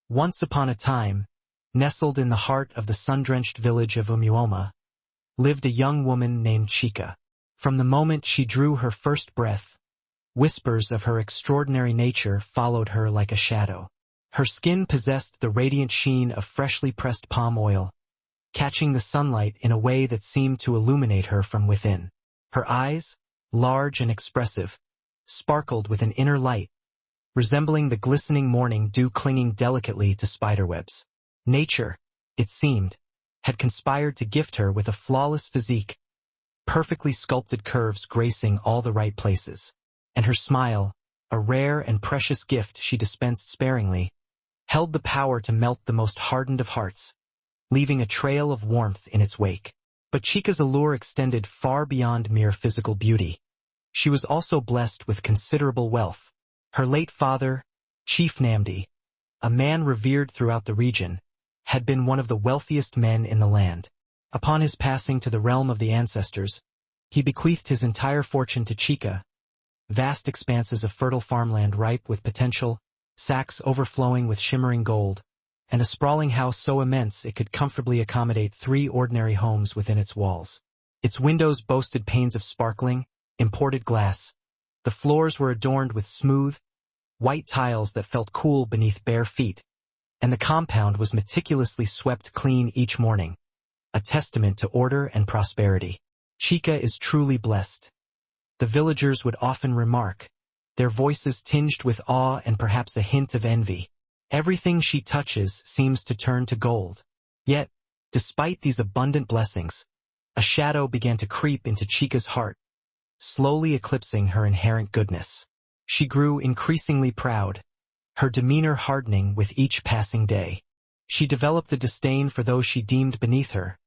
Once upon a time, nestled in the heart of the sun-drenched village of Umuoma, lived a young woman named Chika. From the moment she drew her first breath, whispers of her extraordinary nature followed her like a shadow. Her skin possessed the radiant sheen of freshly pressed palm oil, catching the sunlight in a way that seemed to illuminate her from within. Her eyes, large and expressive, sparkled with an inner light, resembling the glistening morning dew clinging delicately to spiderwebs. Nature, it seemed, had conspired to gift her with a flawless physique, perfectly sculpted curves gracing all the right places. And her smile, a rare and precious gift she dispensed sparingly, held the power to melt the most hardened of hearts, leaving a trail of warmth in its wake. But Chika's allure extended far beyond mere physical beauty. She was also blessed with considerable wealth. Her late father, Chief Namdi, a man revered throughout the region, had been one of the wealthiest men in the land. Upon his passing to the realm of the ancestors, he bequeathed his entire fortune to Chika, vast expanses of fertile farmland ripe with potential, sacks overflowing with shimmering gold, and a sprawling house so immense it could comfortably accommodate 3 ordinary homes within its walls. Its windows boasted panes of sparkling, imported glass. The floors were adorned with smooth, white tiles that felt cool beneath bare feet, and the compound was meticulously swept clean each morning, a testament to order and prosperity. Chika is truly blessed, the villagers would often remark, their voices tinged with awe and perhaps a hint of envy. Everything she touches seems to turn to gold. Yet, despite these abundant blessings, a shadow began to creep into Chika's heart, slowly eclipsing her inherent goodness. She grew increasingly proud, her demeanor hardening with each passing day. She developed a disdain for those she deemed beneath her,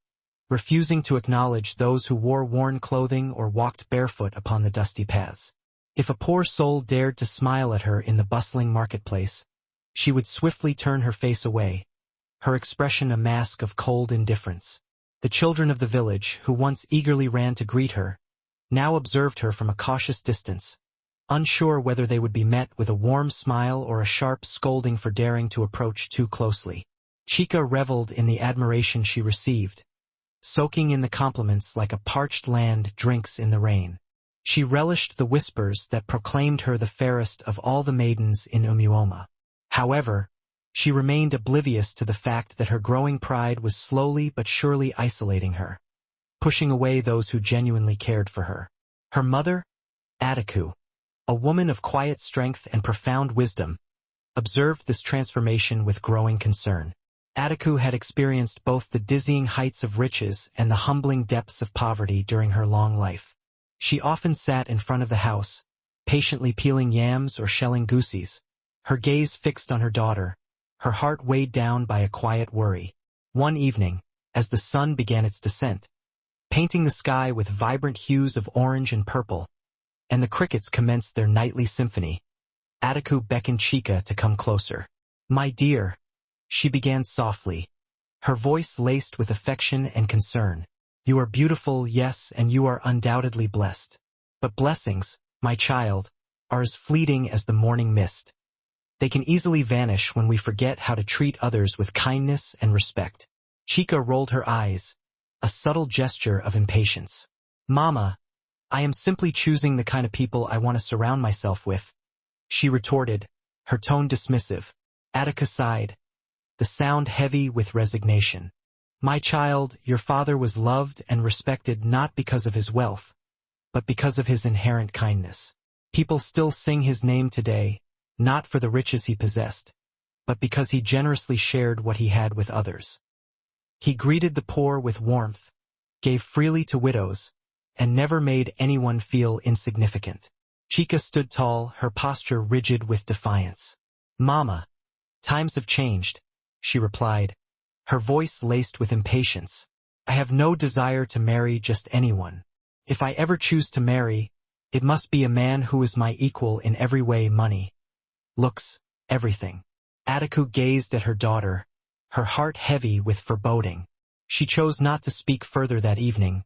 refusing to acknowledge those who wore worn clothing or walked barefoot upon the dusty paths. If a poor soul dared to smile at her in the bustling marketplace, she would swiftly turn her face away, her expression a mask of cold indifference. The children of the village, who once eagerly ran to greet her, now observed her from a cautious distance, unsure whether they would be met with a warm smile or a sharp scolding for daring to approach too closely. Chika reveled in the admiration she received, soaking in the compliments like a parched land drinks in the rain. She relished the whispers that proclaimed her the fairest of all the maidens in Umuoma. However, she remained oblivious to the fact that her growing pride was slowly but surely isolating her, pushing away those who genuinely cared for her. Her mother, Ataku, a woman of quiet strength and profound wisdom, observed this transformation with growing concern. Ataku had experienced both the dizzying heights of riches and the humbling depths of poverty during her long life. She often sat in front of the house, patiently peeling yams or shelling goosies, her gaze fixed on her daughter, her heart weighed down by a quiet worry. One evening, as the sun began its descent, painting the sky with vibrant hues of orange and purple, and the crickets commenced their nightly symphony, Ataku beckoned Chika to come closer. "My dear," she began softly, her voice laced with affection and concern. "You are beautiful, yes, and you are undoubtedly blessed. But blessings, my child, are as fleeting as the morning mist. They can easily vanish when we forget how to treat others with kindness and respect." Chika rolled her eyes, a subtle gesture of impatience. "Mama, I am simply choosing the kind of people I want to surround myself with," she retorted, her tone dismissive. Attica sighed, the sound heavy with resignation. "My child, your father was loved and respected not because of his wealth, but because of his inherent kindness. People still sing his name today, not for the riches he possessed, but because he generously shared what he had with others. He greeted the poor with warmth, gave freely to widows, and never made anyone feel insignificant." Chika stood tall, her posture rigid with defiance. "Mama, times have changed," she replied, her voice laced with impatience. "I have no desire to marry just anyone. If I ever choose to marry, it must be a man who is my equal in every way: money, looks, everything." Ataku gazed at her daughter, her heart heavy with foreboding. She chose not to speak further that evening,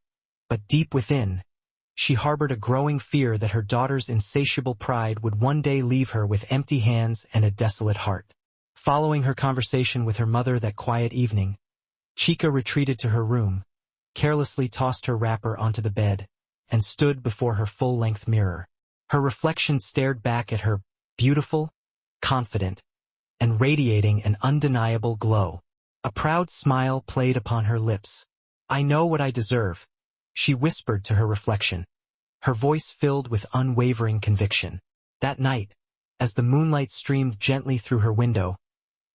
but deep within, she harbored a growing fear that her daughter's insatiable pride would one day leave her with empty hands and a desolate heart. Following her conversation with her mother that quiet evening, Chica retreated to her room, carelessly tossed her wrapper onto the bed, and stood before her full-length mirror. Her reflection stared back at her, beautiful, confident, and radiating an undeniable glow. A proud smile played upon her lips. "I know what I deserve," she whispered to her reflection, her voice filled with unwavering conviction. That night, as the moonlight streamed gently through her window,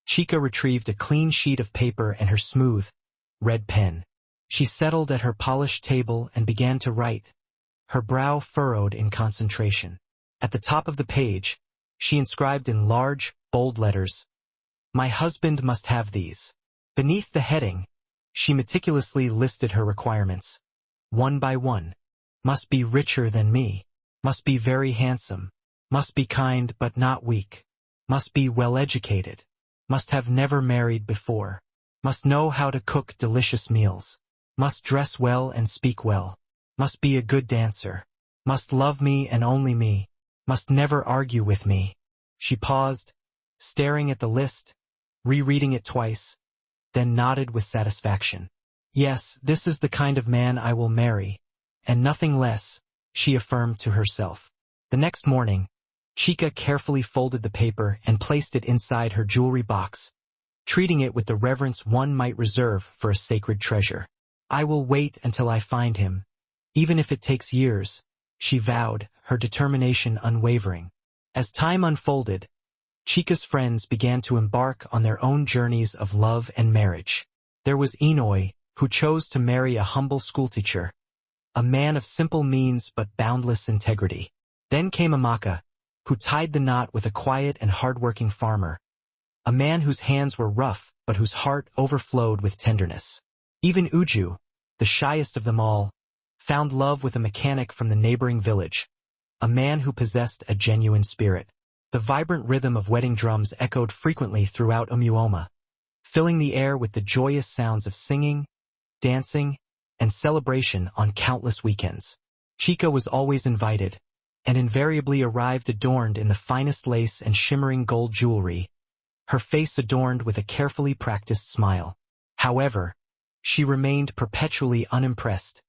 Chica retrieved a clean sheet of paper and her smooth, red pen. She settled at her polished table and began to write, her brow furrowed in concentration. At the top of the page, she inscribed in large, bold letters, "My husband must have these." Beneath the heading, she meticulously listed her requirements. One by one. Must be richer than me. Must be very handsome. Must be kind but not weak. Must be well-educated. Must have never married before. Must know how to cook delicious meals. Must dress well and speak well. Must be a good dancer. Must love me and only me. Must never argue with me. She paused, staring at the list, rereading it twice, then nodded with satisfaction. "Yes, this is the kind of man I will marry, and nothing less," she affirmed to herself. The next morning, Chica carefully folded the paper and placed it inside her jewelry box, treating it with the reverence one might reserve for a sacred treasure. "I will wait until I find him, even if it takes years," she vowed, her determination unwavering. As time unfolded, Chica's friends began to embark on their own journeys of love and marriage. There was Inoy, who chose to marry a humble schoolteacher, a man of simple means but boundless integrity. Then came Amaka, who tied the knot with a quiet and hard-working farmer, a man whose hands were rough but whose heart overflowed with tenderness. Even Uju, the shyest of them all, found love with a mechanic from the neighboring village, a man who possessed a genuine spirit. The vibrant rhythm of wedding drums echoed frequently throughout Umuoma, filling the air with the joyous sounds of singing, dancing, and celebration on countless weekends. Chica was always invited, and invariably arrived adorned in the finest lace and shimmering gold jewelry, her face adorned with a carefully practiced smile. However, she remained perpetually unimpressed,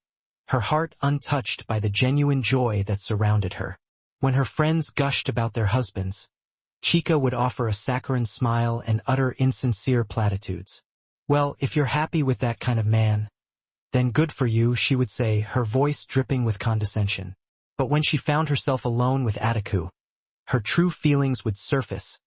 her heart untouched by the genuine joy that surrounded her. When her friends gushed about their husbands, Chica would offer a saccharine smile and utter insincere platitudes. "Well, if you're happy with that kind of man, then good for you," she would say, her voice dripping with condescension. But when she found herself alone with Ataku, her true feelings would surface,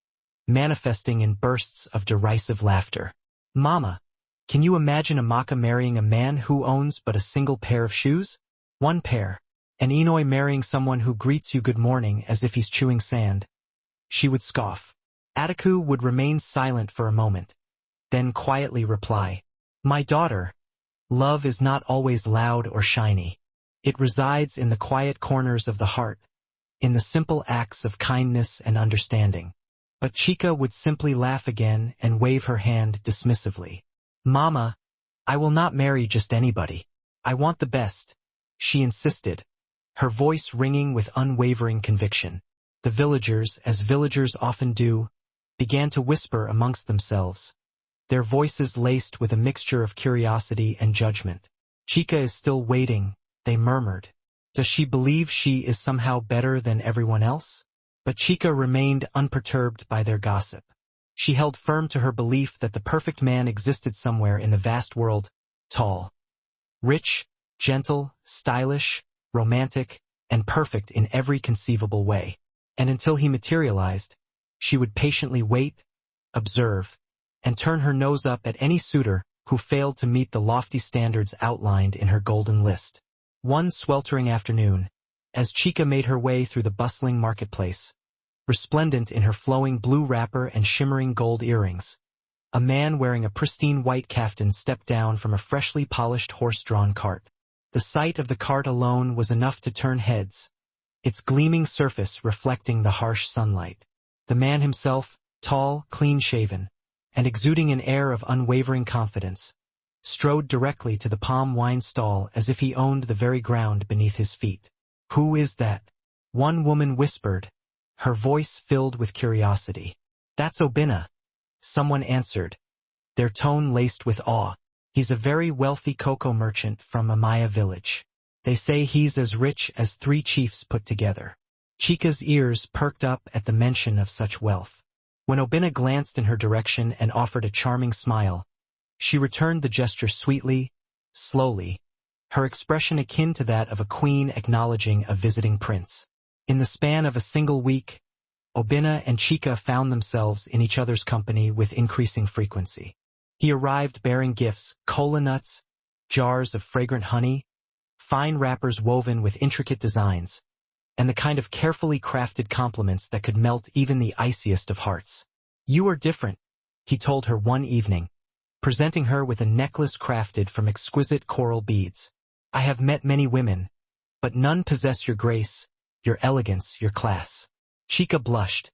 manifesting in bursts of derisive laughter. "Mama, can you imagine Amaka marrying a man who owns but a single pair of shoes? One pair. And Inoy marrying someone who greets you good morning as if he's chewing sand?" She would scoff. Ataku would remain silent for a moment, then quietly reply, "My daughter, love is not always loud or shiny. It resides in the quiet corners of the heart, in the simple acts of kindness and understanding." But Chica would simply laugh again and wave her hand dismissively. "Mama, I will not marry just anybody. I want the best," she insisted, her voice ringing with unwavering conviction. The villagers, as villagers often do, began to whisper amongst themselves, their voices laced with a mixture of curiosity and judgment. "Chica is still waiting," they murmured. "Does she believe she is somehow better than everyone else?" But Chica remained unperturbed by their gossip. She held firm to her belief that the perfect man existed somewhere in the vast world, tall, rich, gentle, stylish, romantic, and perfect in every conceivable way. And until he materialized, she would patiently wait, observe, and turn her nose up at any suitor who failed to meet the lofty standards outlined in her golden list. One sweltering afternoon, as Chica made her way through the bustling marketplace, resplendent in her flowing blue wrapper and shimmering gold earrings, a man wearing a pristine white kaftan stepped down from a freshly polished horse-drawn cart. The sight of the cart alone was enough to turn heads, its gleaming surface reflecting the harsh sunlight. The man himself, tall, clean-shaven, and exuding an air of unwavering confidence, strode directly to the palm wine stall as if he owned the very ground beneath his feet. "Who is that?" one woman whispered, her voice filled with curiosity. "That's Obina," Someone answered, their tone laced with awe. He's a very wealthy cocoa merchant from Amaya village. They say he's as rich as 3 chiefs put together. Chica's ears perked up at the mention of such wealth. When Obina glanced in her direction and offered a charming smile, she returned the gesture sweetly, slowly, her expression akin to that of a queen acknowledging a visiting prince. In the span of a single week, Obina and Chica found themselves in each other's company with increasing frequency. He arrived bearing gifts, cola nuts, jars of fragrant honey, fine wrappers woven with intricate designs, and the kind of carefully crafted compliments that could melt even the iciest of hearts. You are different, he told her one evening, presenting her with a necklace crafted from exquisite coral beads. I have met many women, but none possess your grace, your elegance, your class. Chica blushed,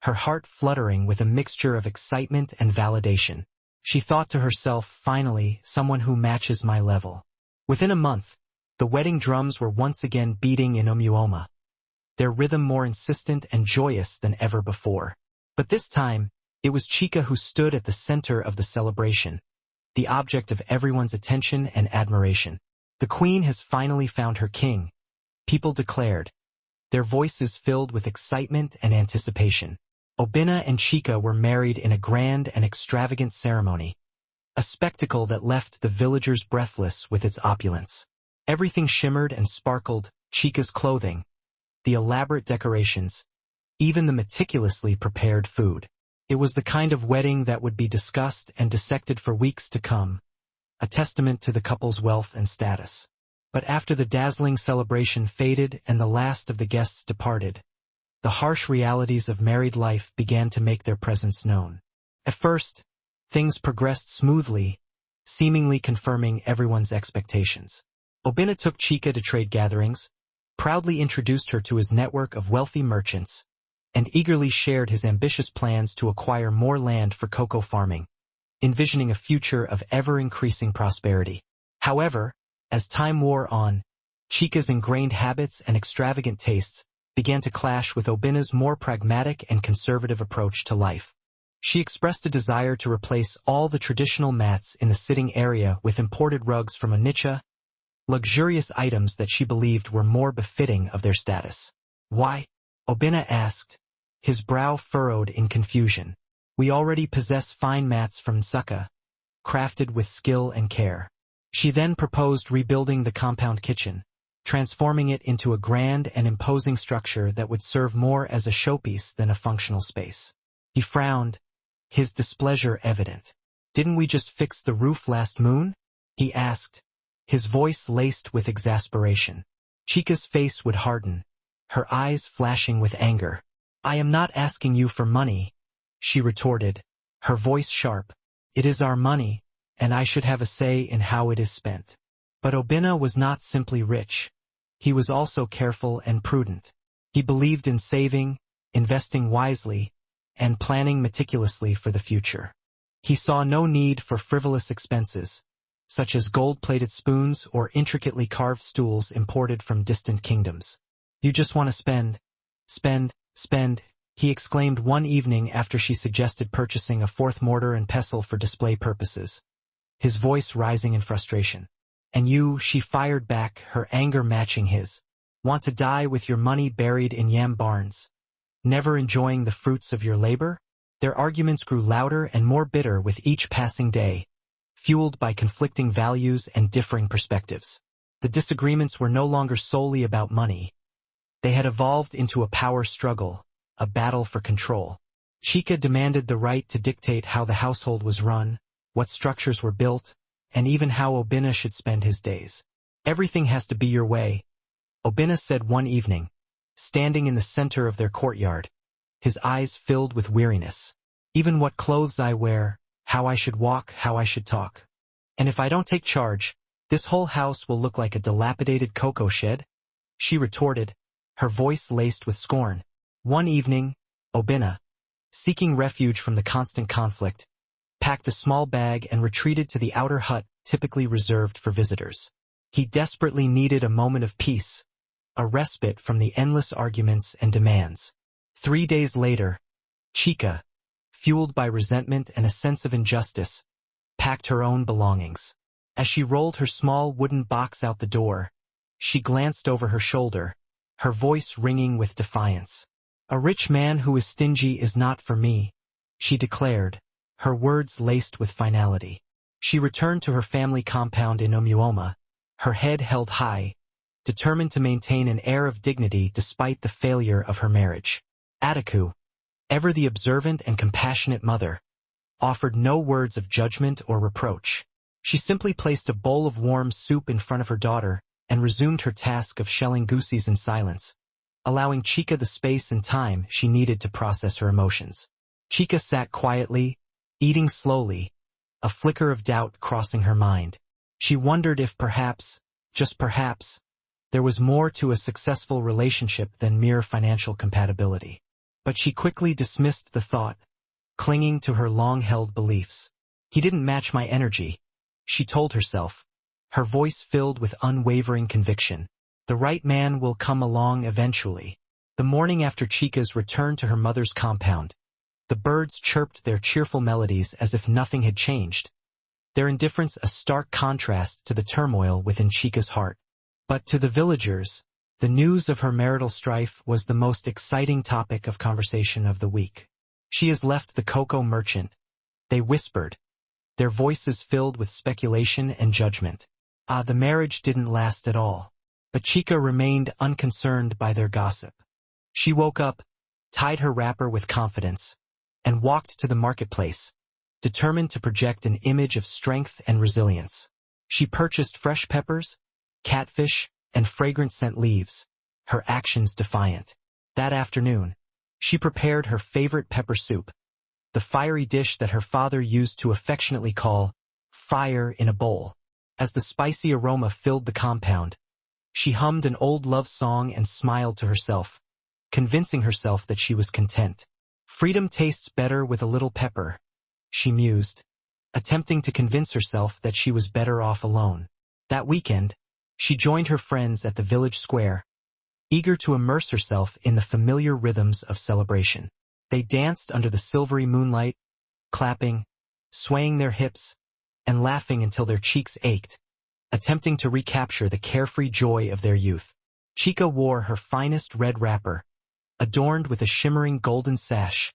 her heart fluttering with a mixture of excitement and validation. She thought to herself, finally, someone who matches my level. Within a month, the wedding drums were once again beating in Omuoma, their rhythm more insistent and joyous than ever before. But this time, it was Chica who stood at the center of the celebration, the object of everyone's attention and admiration. The queen has finally found her king, people declared, their voices filled with excitement and anticipation. Obina and Chica were married in a grand and extravagant ceremony, a spectacle that left the villagers breathless with its opulence. Everything shimmered and sparkled, Chica's clothing, the elaborate decorations, even the meticulously prepared food. It was the kind of wedding that would be discussed and dissected for weeks to come, a testament to the couple's wealth and status. But after the dazzling celebration faded and the last of the guests departed, the harsh realities of married life began to make their presence known. At first, things progressed smoothly, seemingly confirming everyone's expectations. Obina took Chica to trade gatherings, proudly introduced her to his network of wealthy merchants, and eagerly shared his ambitious plans to acquire more land for cocoa farming, envisioning a future of ever-increasing prosperity. However, as time wore on, Chica's ingrained habits and extravagant tastes began to clash with Obina's more pragmatic and conservative approach to life. She expressed a desire to replace all the traditional mats in the sitting area with imported rugs from Onitsha, luxurious items that she believed were more befitting of their status. Why? Obina asked, his brow furrowed in confusion. We already possess fine mats from Nsukka, crafted with skill and care. She then proposed rebuilding the compound kitchen, transforming it into a grand and imposing structure that would serve more as a showpiece than a functional space. He frowned, his displeasure evident. Didn't we just fix the roof last moon? He asked, his voice laced with exasperation. Chica's face would harden, her eyes flashing with anger. I am not asking you for money, she retorted, her voice sharp. It is our money, and I should have a say in how it is spent. But Obina was not simply rich. He was also careful and prudent. He believed in saving, investing wisely, and planning meticulously for the future. He saw no need for frivolous expenses, such as gold-plated spoons or intricately carved stools imported from distant kingdoms. You just want to spend, he exclaimed one evening after she suggested purchasing a 4th mortar and pestle for display purposes, his voice rising in frustration. And you, she fired back, her anger matching his. Want to die with your money buried in yam barns, never enjoying the fruits of your labor? Their arguments grew louder and more bitter with each passing day, fueled by conflicting values and differing perspectives. The disagreements were no longer solely about money. They had evolved into a power struggle, a battle for control. Chica demanded the right to dictate how the household was run, what structures were built, and even how Obina should spend his days. Everything has to be your way, Obina said one evening, standing in the center of their courtyard, his eyes filled with weariness. Even what clothes I wear, how I should walk, how I should talk. And if I don't take charge, this whole house will look like a dilapidated cocoa shed, she retorted, her voice laced with scorn. One evening, Obina, seeking refuge from the constant conflict, packed a small bag and retreated to the outer hut typically reserved for visitors. He desperately needed a moment of peace, a respite from the endless arguments and demands. 3 days later, Chica, fueled by resentment and a sense of injustice, packed her own belongings. As she rolled her small wooden box out the door, she glanced over her shoulder, her voice ringing with defiance. "A rich man who is stingy is not for me," she declared, her words laced with finality. She returned to her family compound in Omuoma, her head held high, determined to maintain an air of dignity despite the failure of her marriage. Ataku, ever the observant and compassionate mother, offered no words of judgment or reproach. She simply placed a bowl of warm soup in front of her daughter and resumed her task of shelling goosies in silence, allowing Chika the space and time she needed to process her emotions. Chika sat quietly, eating slowly, a flicker of doubt crossing her mind. She wondered if perhaps, just perhaps, there was more to a successful relationship than mere financial compatibility. But she quickly dismissed the thought, clinging to her long-held beliefs. "He didn't match my energy," she told herself, her voice filled with unwavering conviction. "The right man will come along eventually." The morning after Chika's return to her mother's compound, the birds chirped their cheerful melodies as if nothing had changed, their indifference a stark contrast to the turmoil within Chika's heart. But to the villagers, the news of her marital strife was the most exciting topic of conversation of the week. "She has left the cocoa merchant," they whispered, their voices filled with speculation and judgment. The marriage didn't last at all. But Chika remained unconcerned by their gossip. She woke up, tied her wrapper with confidence, and walked to the marketplace, determined to project an image of strength and resilience. She purchased fresh peppers, catfish, and fragrant scent leaves, her actions defiant. That afternoon, she prepared her favorite pepper soup, the fiery dish that her father used to affectionately call fire in a bowl. As the spicy aroma filled the compound, she hummed an old love song and smiled to herself, convincing herself that she was content. "Freedom tastes better with a little pepper," she mused, attempting to convince herself that she was better off alone. That weekend, she joined her friends at the village square, eager to immerse herself in the familiar rhythms of celebration. They danced under the silvery moonlight, clapping, swaying their hips, and laughing until their cheeks ached, attempting to recapture the carefree joy of their youth. Chika wore her finest red wrapper, adorned with a shimmering golden sash,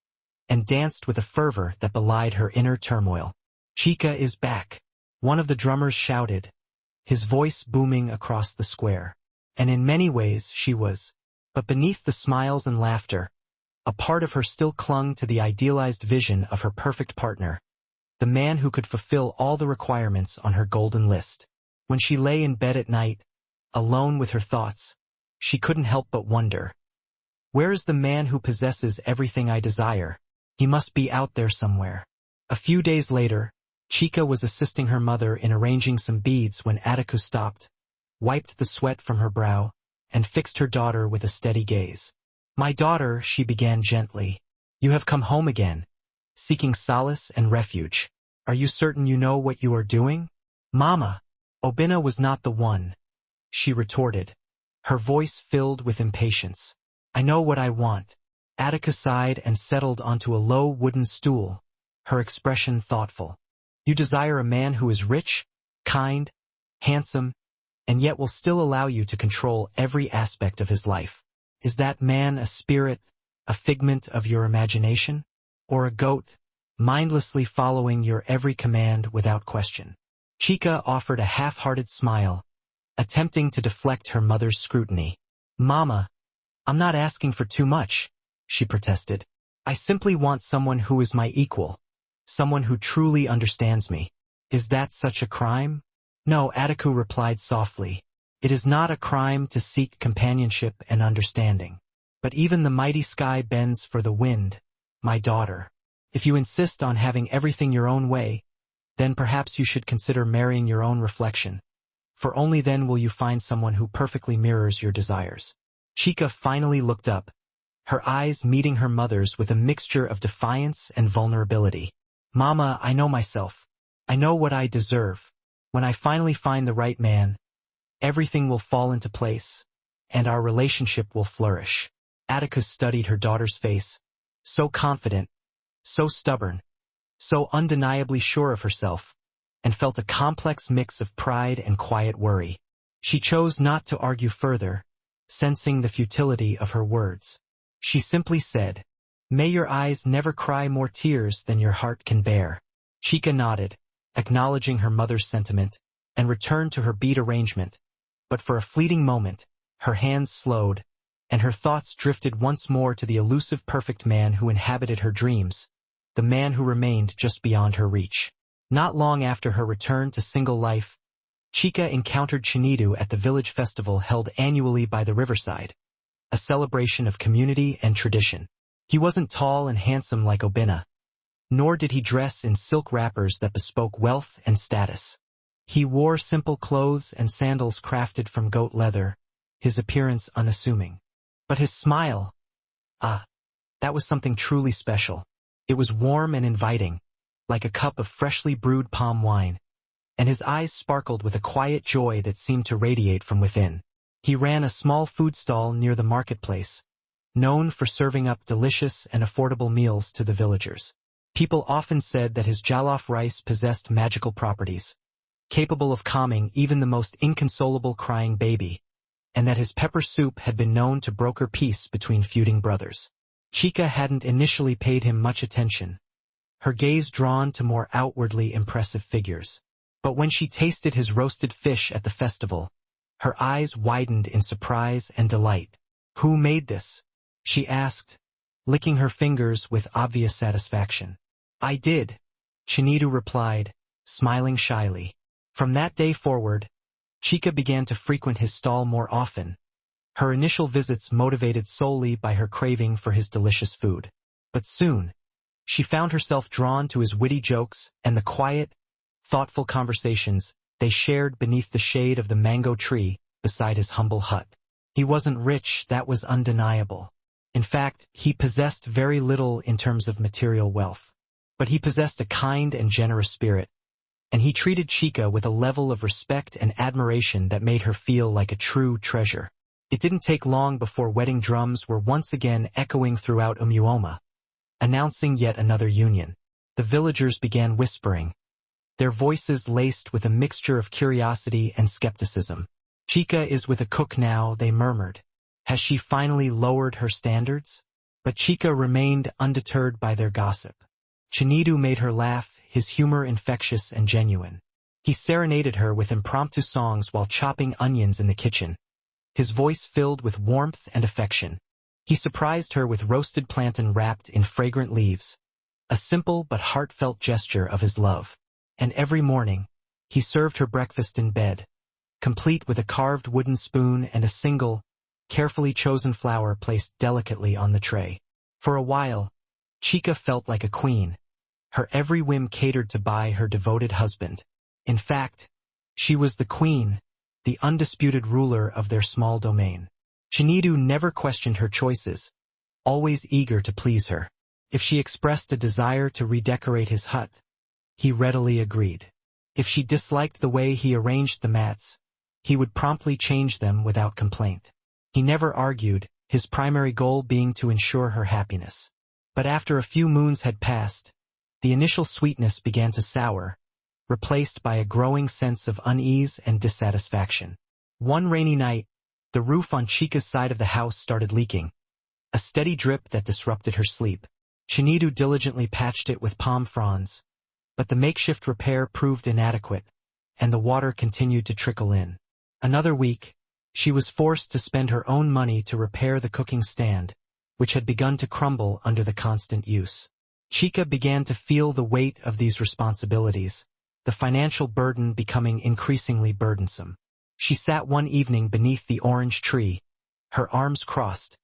and danced with a fervor that belied her inner turmoil. "Chika is back," one of the drummers shouted, his voice booming across the square. And in many ways she was. But beneath the smiles and laughter, a part of her still clung to the idealized vision of her perfect partner, the man who could fulfill all the requirements on her golden list. When she lay in bed at night, alone with her thoughts, she couldn't help but wonder, where is the man who possesses everything I desire? He must be out there somewhere. A few days later, Chika was assisting her mother in arranging some beads when Ataku stopped, wiped the sweat from her brow, and fixed her daughter with a steady gaze. "My daughter," she began gently, "you have come home again, seeking solace and refuge. Are you certain you know what you are doing?" "Mama, Obina was not the one," she retorted, her voice filled with impatience. "I know what I want." Attica sighed and settled onto a low wooden stool, her expression thoughtful. "You desire a man who is rich, kind, handsome, and yet will still allow you to control every aspect of his life. Is that man a spirit, a figment of your imagination? Or a goat, mindlessly following your every command without question?" Chika offered a half-hearted smile, attempting to deflect her mother's scrutiny. "Mama, I'm not asking for too much," she protested. "I simply want someone who is my equal, someone who truly understands me." "Is that such a crime?" "No," Ataku replied softly. "It is not a crime to seek companionship and understanding. But even the mighty sky bends for the wind, my daughter. If you insist on having everything your own way, then perhaps you should consider marrying your own reflection, for only then will you find someone who perfectly mirrors your desires." Chika finally looked up, her eyes meeting her mother's with a mixture of defiance and vulnerability. "Mama, I know myself. I know what I deserve. When I finally find the right man, everything will fall into place, and our relationship will flourish." Atticus studied her daughter's face, so confident, so stubborn, so undeniably sure of herself, and felt a complex mix of pride and quiet worry. She chose not to argue further, sensing the futility of her words. She simply said, "May your eyes never cry more tears than your heart can bear." Chica nodded, acknowledging her mother's sentiment, and returned to her bead arrangement. But for a fleeting moment, her hands slowed, and her thoughts drifted once more to the elusive perfect man who inhabited her dreams, the man who remained just beyond her reach. Not long after her return to single life, Chica encountered Chinidu at the village festival held annually by the riverside, a celebration of community and tradition. He wasn't tall and handsome like Obina, nor did he dress in silk wrappers that bespoke wealth and status. He wore simple clothes and sandals crafted from goat leather, his appearance unassuming. But his smile, that was something truly special. It was warm and inviting, like a cup of freshly brewed palm wine, and his eyes sparkled with a quiet joy that seemed to radiate from within. He ran a small food stall near the marketplace, known for serving up delicious and affordable meals to the villagers. People often said that his jollof rice possessed magical properties, capable of calming even the most inconsolable crying baby, and that his pepper soup had been known to broker peace between feuding brothers. Chica hadn't initially paid him much attention, her gaze drawn to more outwardly impressive figures. But when she tasted his roasted fish at the festival, her eyes widened in surprise and delight. "Who made this?" she asked, licking her fingers with obvious satisfaction. "I did," Chinidu replied, smiling shyly. From that day forward, Chica began to frequent his stall more often, her initial visits motivated solely by her craving for his delicious food. But soon, she found herself drawn to his witty jokes and the quiet, thoughtful conversations they shared beneath the shade of the mango tree beside his humble hut. He wasn't rich, that was undeniable. In fact, he possessed very little in terms of material wealth. But he possessed a kind and generous spirit, and he treated Chica with a level of respect and admiration that made her feel like a true treasure. It didn't take long before wedding drums were once again echoing throughout Umuoma, announcing yet another union. The villagers began whispering, their voices laced with a mixture of curiosity and skepticism. "Chica is with a cook now," they murmured. "Has she finally lowered her standards?" But Chica remained undeterred by their gossip. Chinidu made her laugh, his humor infectious and genuine. He serenaded her with impromptu songs while chopping onions in the kitchen, his voice filled with warmth and affection. He surprised her with roasted plantain wrapped in fragrant leaves, a simple but heartfelt gesture of his love. And every morning, he served her breakfast in bed, complete with a carved wooden spoon and a single, carefully chosen flower placed delicately on the tray. For a while, Chica felt like a queen, her every whim catered to by her devoted husband. In fact, she was the queen, the undisputed ruler of their small domain. Chinidu never questioned her choices, always eager to please her. If she expressed a desire to redecorate his hut, he readily agreed. If she disliked the way he arranged the mats, he would promptly change them without complaint. He never argued, his primary goal being to ensure her happiness. But after a few moons had passed, the initial sweetness began to sour, replaced by a growing sense of unease and dissatisfaction. One rainy night, the roof on Chica's side of the house started leaking, a steady drip that disrupted her sleep. Chinidu diligently patched it with palm fronds, but the makeshift repair proved inadequate, and the water continued to trickle in. Another week, she was forced to spend her own money to repair the cooking stand, which had begun to crumble under the constant use. Chica began to feel the weight of these responsibilities, the financial burden becoming increasingly burdensome. She sat one evening beneath the orange tree, her arms crossed,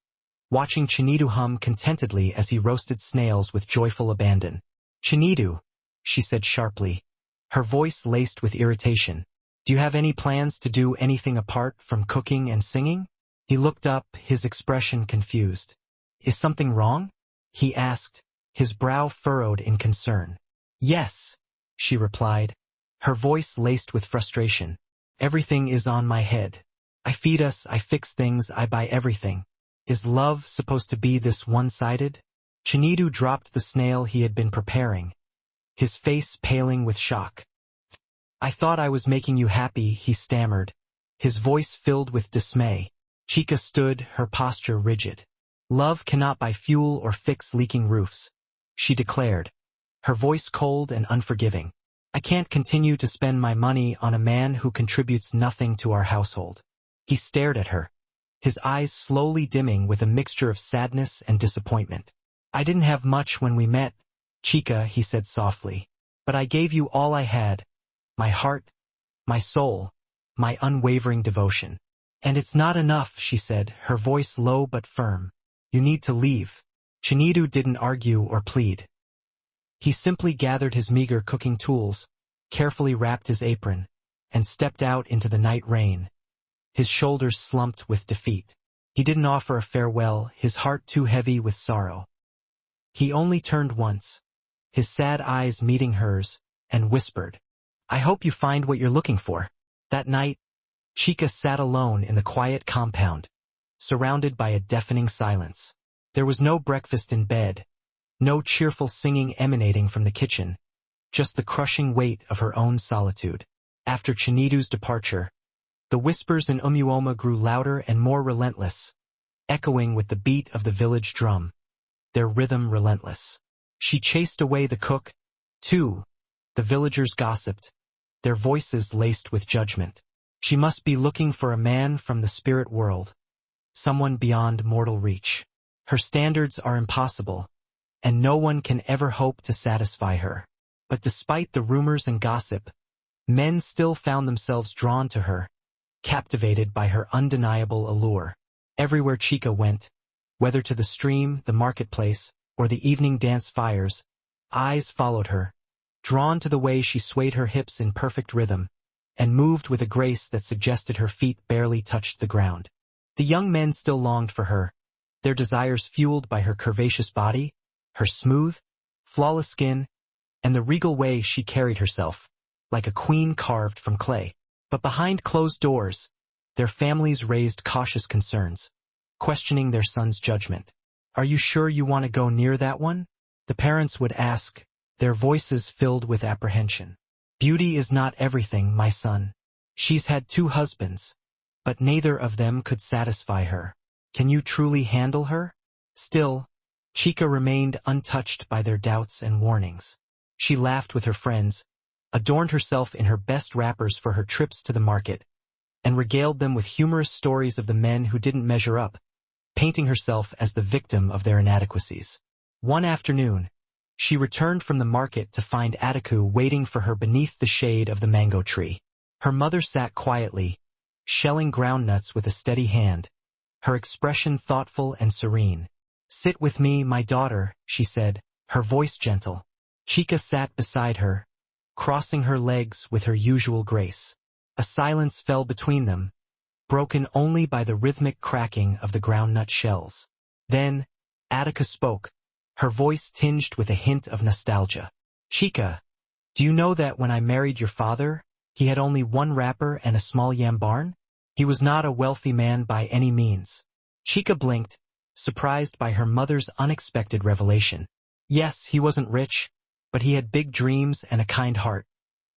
watching Chinidu hum contentedly as he roasted snails with joyful abandon. "Chinidu," she said sharply, her voice laced with irritation, "do you have any plans to do anything apart from cooking and singing?" He looked up, his expression confused. "Is something wrong?" he asked, his brow furrowed in concern. "Yes," she replied, her voice laced with frustration. "Everything is on my head. I feed us, I fix things, I buy everything. Is love supposed to be this one-sided?" Chinidu dropped the snail he had been preparing, his face paling with shock. "I thought I was making you happy," he stammered, his voice filled with dismay. Chika stood, her posture rigid. "Love cannot buy fuel or fix leaking roofs," she declared, her voice cold and unforgiving. "I can't continue to spend my money on a man who contributes nothing to our household." He stared at her, his eyes slowly dimming with a mixture of sadness and disappointment. "I didn't have much when we met, Chika," he said softly, "but I gave you all I had, my heart, my soul, my unwavering devotion. And it's not enough," she said, her voice low but firm. "You need to leave." Chinidu didn't argue or plead. He simply gathered his meager cooking tools, carefully wrapped his apron, and stepped out into the night rain, his shoulders slumped with defeat. He didn't offer a farewell, his heart too heavy with sorrow. He only turned once, his sad eyes meeting hers, and whispered, "I hope you find what you're looking for." That night, Chika sat alone in the quiet compound, surrounded by a deafening silence. There was no breakfast in bed, no cheerful singing emanating from the kitchen, just the crushing weight of her own solitude. After Chinidu's departure, the whispers in Umuoma grew louder and more relentless, echoing with the beat of the village drum, their rhythm relentless. She chased away the cook, too. The villagers gossiped, their voices laced with judgment. She must be looking for a man from the spirit world, someone beyond mortal reach. Her standards are impossible, and no one can ever hope to satisfy her. But despite the rumors and gossip, men still found themselves drawn to her, captivated by her undeniable allure. Everywhere Chika went, whether to the stream, the marketplace, or the evening dance fires, eyes followed her, drawn to the way she swayed her hips in perfect rhythm, and moved with a grace that suggested her feet barely touched the ground. The young men still longed for her, their desires fueled by her curvaceous body, her smooth, flawless skin, and the regal way she carried herself, like a queen carved from clay. But behind closed doors, their families raised cautious concerns, questioning their son's judgment. "Are you sure you want to go near that one?" the parents would ask, their voices filled with apprehension. "Beauty is not everything, my son. She's had 2 husbands, but neither of them could satisfy her. Can you truly handle her?" Still, Chika remained untouched by their doubts and warnings. She laughed with her friends, adorned herself in her best wrappers for her trips to the market, and regaled them with humorous stories of the men who didn't measure up, painting herself as the victim of their inadequacies. One afternoon, she returned from the market to find Ataku waiting for her beneath the shade of the mango tree. Her mother sat quietly, shelling groundnuts with a steady hand, her expression thoughtful and serene. "Sit with me, my daughter," she said, her voice gentle. Chika sat beside her, crossing her legs with her usual grace. A silence fell between them, broken only by the rhythmic cracking of the groundnut shells. Then, Attica spoke, her voice tinged with a hint of nostalgia. "Chika, do you know that when I married your father, he had only 1 wrapper and a small yam barn? He was not a wealthy man by any means." Chika blinked, surprised by her mother's unexpected revelation. "Yes, he wasn't rich, but he had big dreams and a kind heart,"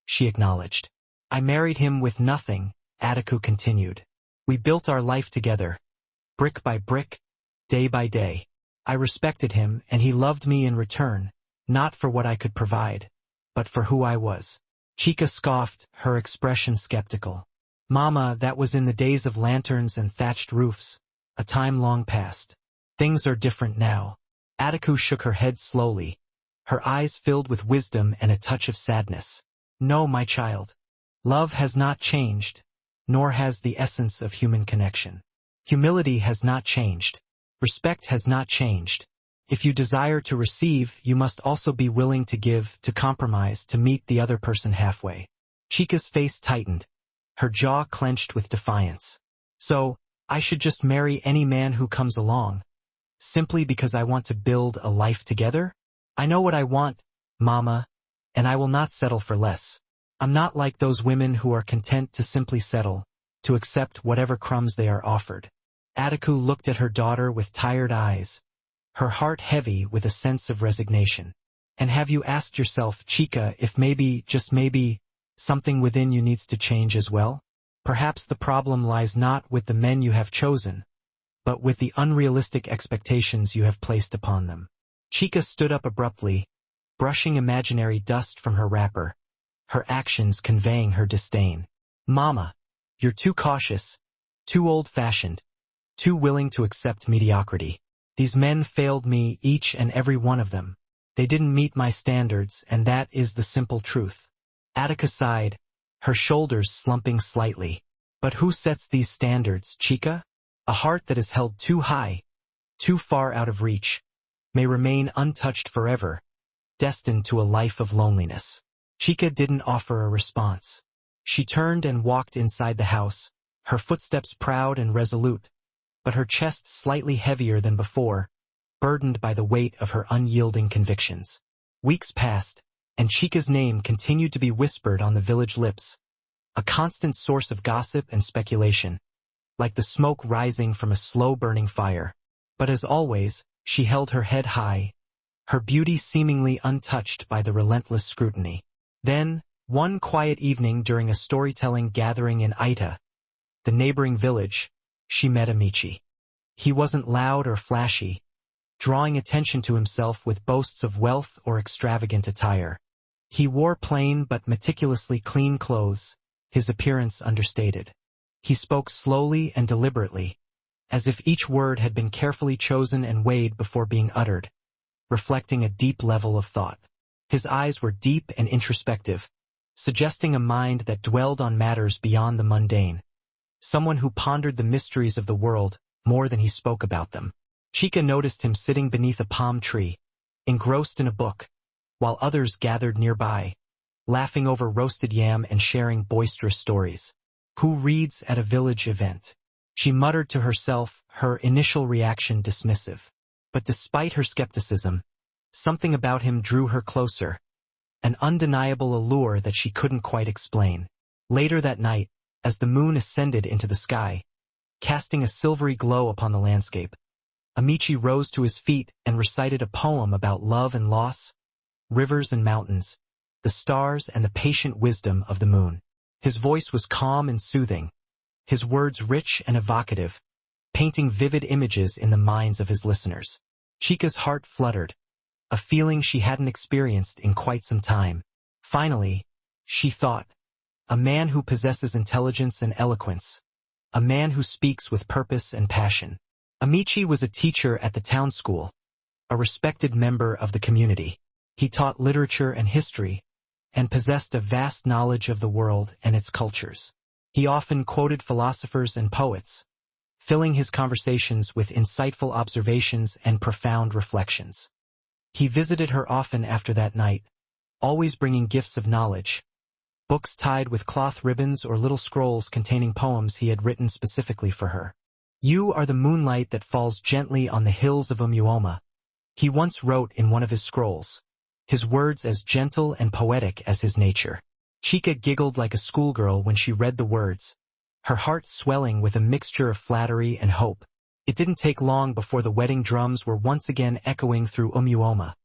she acknowledged. "I married him with nothing," Ataku continued. "We built our life together, brick by brick, day by day. I respected him, and he loved me in return, not for what I could provide, but for who I was." Chika scoffed, her expression skeptical. "Mama, that was in the days of lanterns and thatched roofs, a time long past. Things are different now." Ataku shook her head slowly, her eyes filled with wisdom and a touch of sadness. "No, my child. Love has not changed, nor has the essence of human connection. Humility has not changed. Respect has not changed. If you desire to receive, you must also be willing to give, to compromise, to meet the other person halfway." Chika's face tightened, her jaw clenched with defiance. "So, I should just marry any man who comes along, simply because I want to build a life together? I know what I want, Mama, and I will not settle for less. I'm not like those women who are content to simply settle, to accept whatever crumbs they are offered." Ataku looked at her daughter with tired eyes, her heart heavy with a sense of resignation. And have you asked yourself, Chica, if maybe, just maybe, something within you needs to change as well? Perhaps the problem lies not with the men you have chosen, but with the unrealistic expectations you have placed upon them. Chica stood up abruptly, brushing imaginary dust from her wrapper, her actions conveying her disdain. Mama, you're too cautious, too old-fashioned, too willing to accept mediocrity. These men failed me, each and every one of them. They didn't meet my standards, and that is the simple truth. Attica sighed, her shoulders slumping slightly. But who sets these standards, Chica? A heart that is held too high, too far out of reach, may remain untouched forever, destined to a life of loneliness. Chica didn't offer a response. She turned and walked inside the house, her footsteps proud and resolute, but her chest slightly heavier than before, burdened by the weight of her unyielding convictions. Weeks passed, and Chica's name continued to be whispered on the village lips, a constant source of gossip and speculation, like the smoke rising from a slow-burning fire. But as always, she held her head high, her beauty seemingly untouched by the relentless scrutiny. Then, one quiet evening during a storytelling gathering in Aita, the neighboring village, she met Amici. He wasn't loud or flashy, drawing attention to himself with boasts of wealth or extravagant attire. He wore plain but meticulously clean clothes, his appearance understated. He spoke slowly and deliberately, as if each word had been carefully chosen and weighed before being uttered, reflecting a deep level of thought. His eyes were deep and introspective, suggesting a mind that dwelled on matters beyond the mundane, someone who pondered the mysteries of the world more than he spoke about them. Chica noticed him sitting beneath a palm tree, engrossed in a book, while others gathered nearby, laughing over roasted yam and sharing boisterous stories. Who reads at a village event? She muttered to herself, her initial reaction dismissive. But despite her skepticism, something about him drew her closer, an undeniable allure that she couldn't quite explain. Later that night, as the moon ascended into the sky, casting a silvery glow upon the landscape, Amici rose to his feet and recited a poem about love and loss, rivers and mountains, the stars and the patient wisdom of the moon. His voice was calm and soothing, his words rich and evocative, painting vivid images in the minds of his listeners. Chica's heart fluttered, a feeling she hadn't experienced in quite some time. Finally, she thought, a man who possesses intelligence and eloquence, a man who speaks with purpose and passion. Amici was a teacher at the town school, a respected member of the community. He taught literature and history, and possessed a vast knowledge of the world and its cultures. He often quoted philosophers and poets, filling his conversations with insightful observations and profound reflections. He visited her often after that night, always bringing gifts of knowledge, books tied with cloth ribbons or little scrolls containing poems he had written specifically for her. "You are the moonlight that falls gently on the hills of Umuoma," he once wrote in one of his scrolls, his words as gentle and poetic as his nature. Chica giggled like a schoolgirl when she read the words, her heart swelling with a mixture of flattery and hope. It didn't take long before the wedding drums were once again echoing through Umuoma,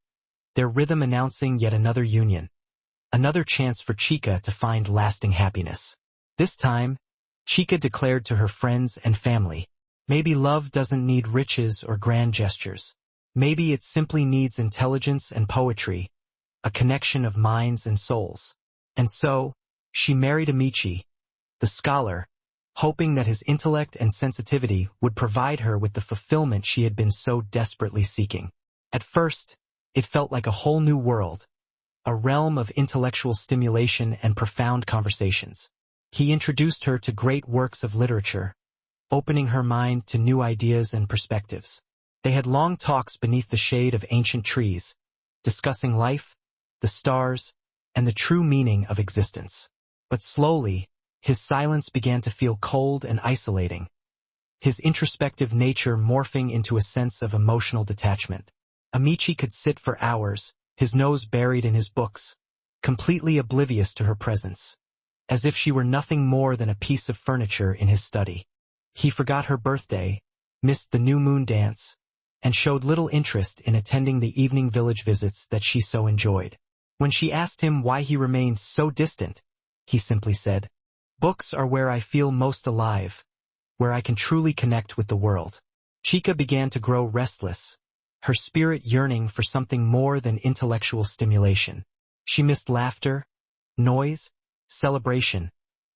their rhythm announcing yet another union, another chance for Chica to find lasting happiness. This time, Chica declared to her friends and family, maybe love doesn't need riches or grand gestures. Maybe it simply needs intelligence and poetry, a connection of minds and souls. And so, she married Amici, the scholar, hoping that his intellect and sensitivity would provide her with the fulfillment she had been so desperately seeking. At first, it felt like a whole new world, a realm of intellectual stimulation and profound conversations. He introduced her to great works of literature, opening her mind to new ideas and perspectives. They had long talks beneath the shade of ancient trees, discussing life, the stars, and the true meaning of existence. But slowly, his silence began to feel cold and isolating, his introspective nature morphing into a sense of emotional detachment. Amici could sit for hours, his nose buried in his books, completely oblivious to her presence, as if she were nothing more than a piece of furniture in his study. He forgot her birthday, missed the new moon dance, and showed little interest in attending the evening village visits that she so enjoyed. When she asked him why he remained so distant, he simply said, "Books are where I feel most alive, where I can truly connect with the world." Chica began to grow restless, her spirit yearning for something more than intellectual stimulation. She missed laughter, noise, celebration,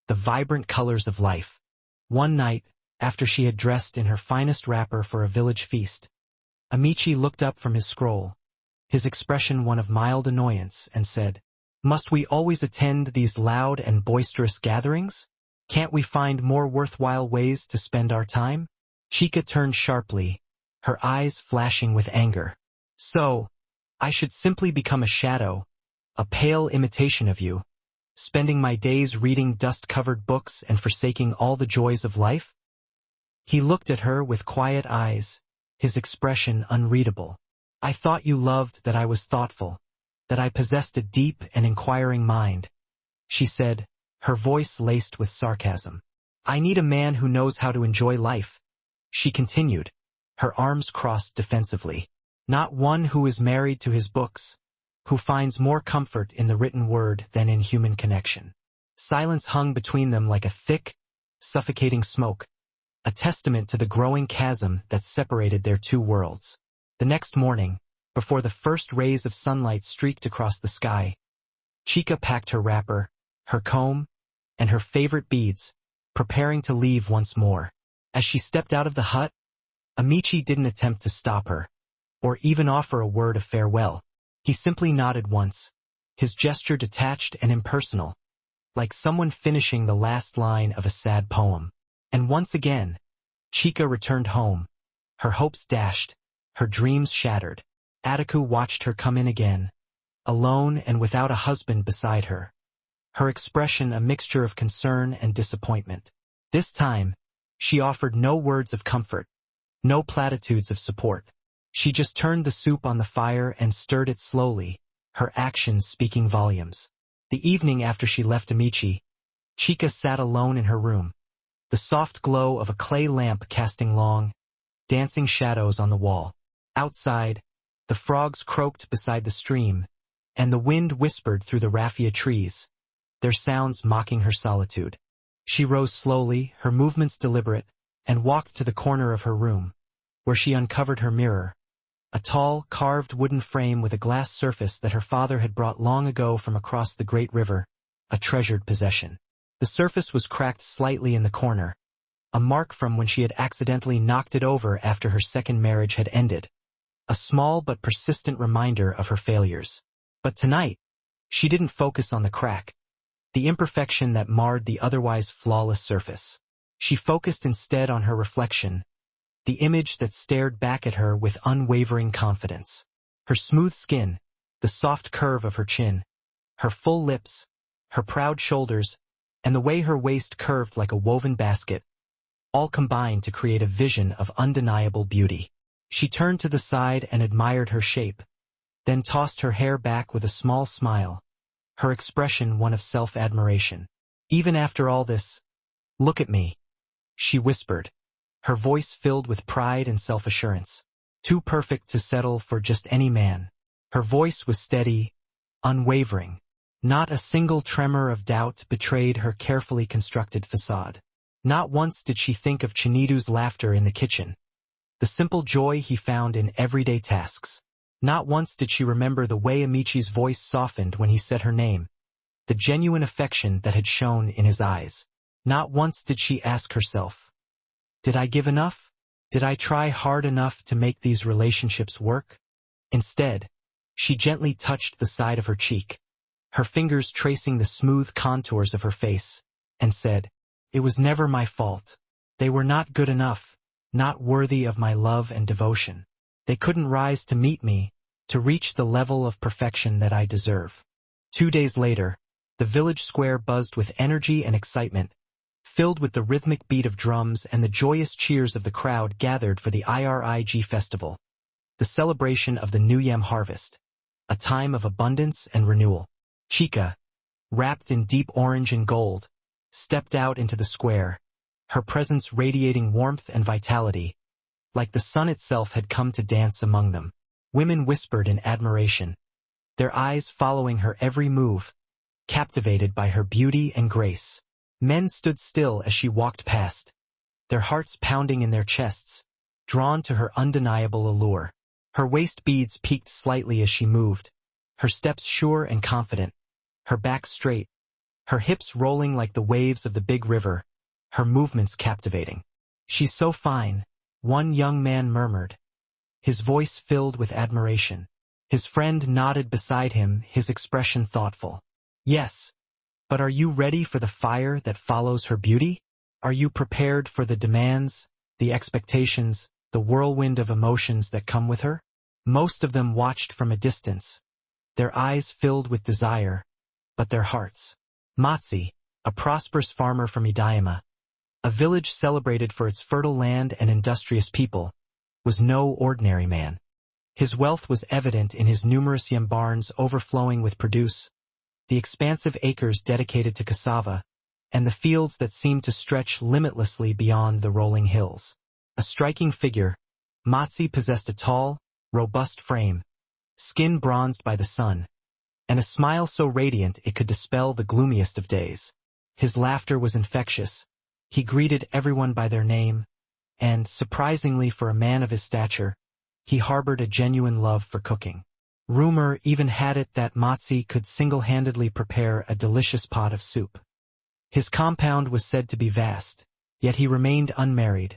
the vibrant colors of life. One night, after she had dressed in her finest wrapper for a village feast, Amici looked up from his scroll, his expression one of mild annoyance, and said, "Must we always attend these loud and boisterous gatherings? Can't we find more worthwhile ways to spend our time?" Chica turned sharply, her eyes flashing with anger. "So, I should simply become a shadow, a pale imitation of you, spending my days reading dust-covered books and forsaking all the joys of life?" He looked at her with quiet eyes, his expression unreadable. "I thought you loved that I was thoughtful, that I possessed a deep and inquiring mind," she said, her voice laced with sarcasm. "I need a man who knows how to enjoy life," she continued, her arms crossed defensively. "Not one who is married to his books, who finds more comfort in the written word than in human connection." Silence hung between them like a thick, suffocating smoke, a testament to the growing chasm that separated their two worlds. The next morning, before the first rays of sunlight streaked across the sky, Chica packed her wrapper, her comb, and her favorite beads, preparing to leave once more. As she stepped out of the hut, Amici didn't attempt to stop her, or even offer a word of farewell. He simply nodded once, his gesture detached and impersonal, like someone finishing the last line of a sad poem. And once again, Chica returned home, her hopes dashed, her dreams shattered. Attiku watched her come in again, alone and without a husband beside her, her expression a mixture of concern and disappointment. This time, she offered no words of comfort, no platitudes of support. She just turned the soup on the fire and stirred it slowly, her actions speaking volumes. The evening after she left Amici, Chica sat alone in her room, the soft glow of a clay lamp casting long, dancing shadows on the wall. Outside, the frogs croaked beside the stream, and the wind whispered through the raffia trees, their sounds mocking her solitude. She rose slowly, her movements deliberate, and walked to the corner of her room, where she uncovered her mirror, a tall, carved wooden frame with a glass surface that her father had brought long ago from across the great river, a treasured possession. The surface was cracked slightly in the corner, a mark from when she had accidentally knocked it over after her second marriage had ended, a small but persistent reminder of her failures. But tonight, she didn't focus on the crack, the imperfection that marred the otherwise flawless surface. She focused instead on her reflection, the image that stared back at her with unwavering confidence. Her smooth skin, the soft curve of her chin, her full lips, her proud shoulders, and the way her waist curved like a woven basket, all combined to create a vision of undeniable beauty. She turned to the side and admired her shape, then tossed her hair back with a small smile, her expression one of self-admiration. "Even after all this, look at me," she whispered, her voice filled with pride and self-assurance. "Too perfect to settle for just any man." Her voice was steady, unwavering. Not a single tremor of doubt betrayed her carefully constructed facade. Not once did she think of Chinidu's laughter in the kitchen, the simple joy he found in everyday tasks. Not once did she remember the way Amici's voice softened when he said her name, the genuine affection that had shone in his eyes. Not once did she ask herself, "Did I give enough? Did I try hard enough to make these relationships work?" Instead, she gently touched the side of her cheek, her fingers tracing the smooth contours of her face, and said, "It was never my fault. They were not good enough, not worthy of my love and devotion. They couldn't rise to meet me, to reach the level of perfection that I deserve." 2 days later, the village square buzzed with energy and excitement, filled with the rhythmic beat of drums and the joyous cheers of the crowd gathered for the IRIG festival, the celebration of the new yam harvest, a time of abundance and renewal. Chica, wrapped in deep orange and gold, stepped out into the square, her presence radiating warmth and vitality, like the sun itself had come to dance among them. Women whispered in admiration, their eyes following her every move, captivated by her beauty and grace. Men stood still as she walked past, their hearts pounding in their chests, drawn to her undeniable allure. Her waist beads peaked slightly as she moved, her steps sure and confident, her back straight, her hips rolling like the waves of the big river, her movements captivating. "She's so fine," one young man murmured, his voice filled with admiration. His friend nodded beside him, his expression thoughtful. "Yes, but are you ready for the fire that follows her beauty? Are you prepared for the demands, the expectations, the whirlwind of emotions that come with her?" Most of them watched from a distance, their eyes filled with desire, but their hearts. Matsi, a prosperous farmer from Idayama, a village celebrated for its fertile land and industrious people, was no ordinary man. His wealth was evident in his numerous yam barns overflowing with produce, the expansive acres dedicated to cassava, and the fields that seemed to stretch limitlessly beyond the rolling hills. A striking figure, Matsi possessed a tall, robust frame, skin bronzed by the sun, and a smile so radiant it could dispel the gloomiest of days. His laughter was infectious. He greeted everyone by their name, and, surprisingly for a man of his stature, he harbored a genuine love for cooking. Rumor even had it that Matsi could single-handedly prepare a delicious pot of soup. His compound was said to be vast, yet he remained unmarried,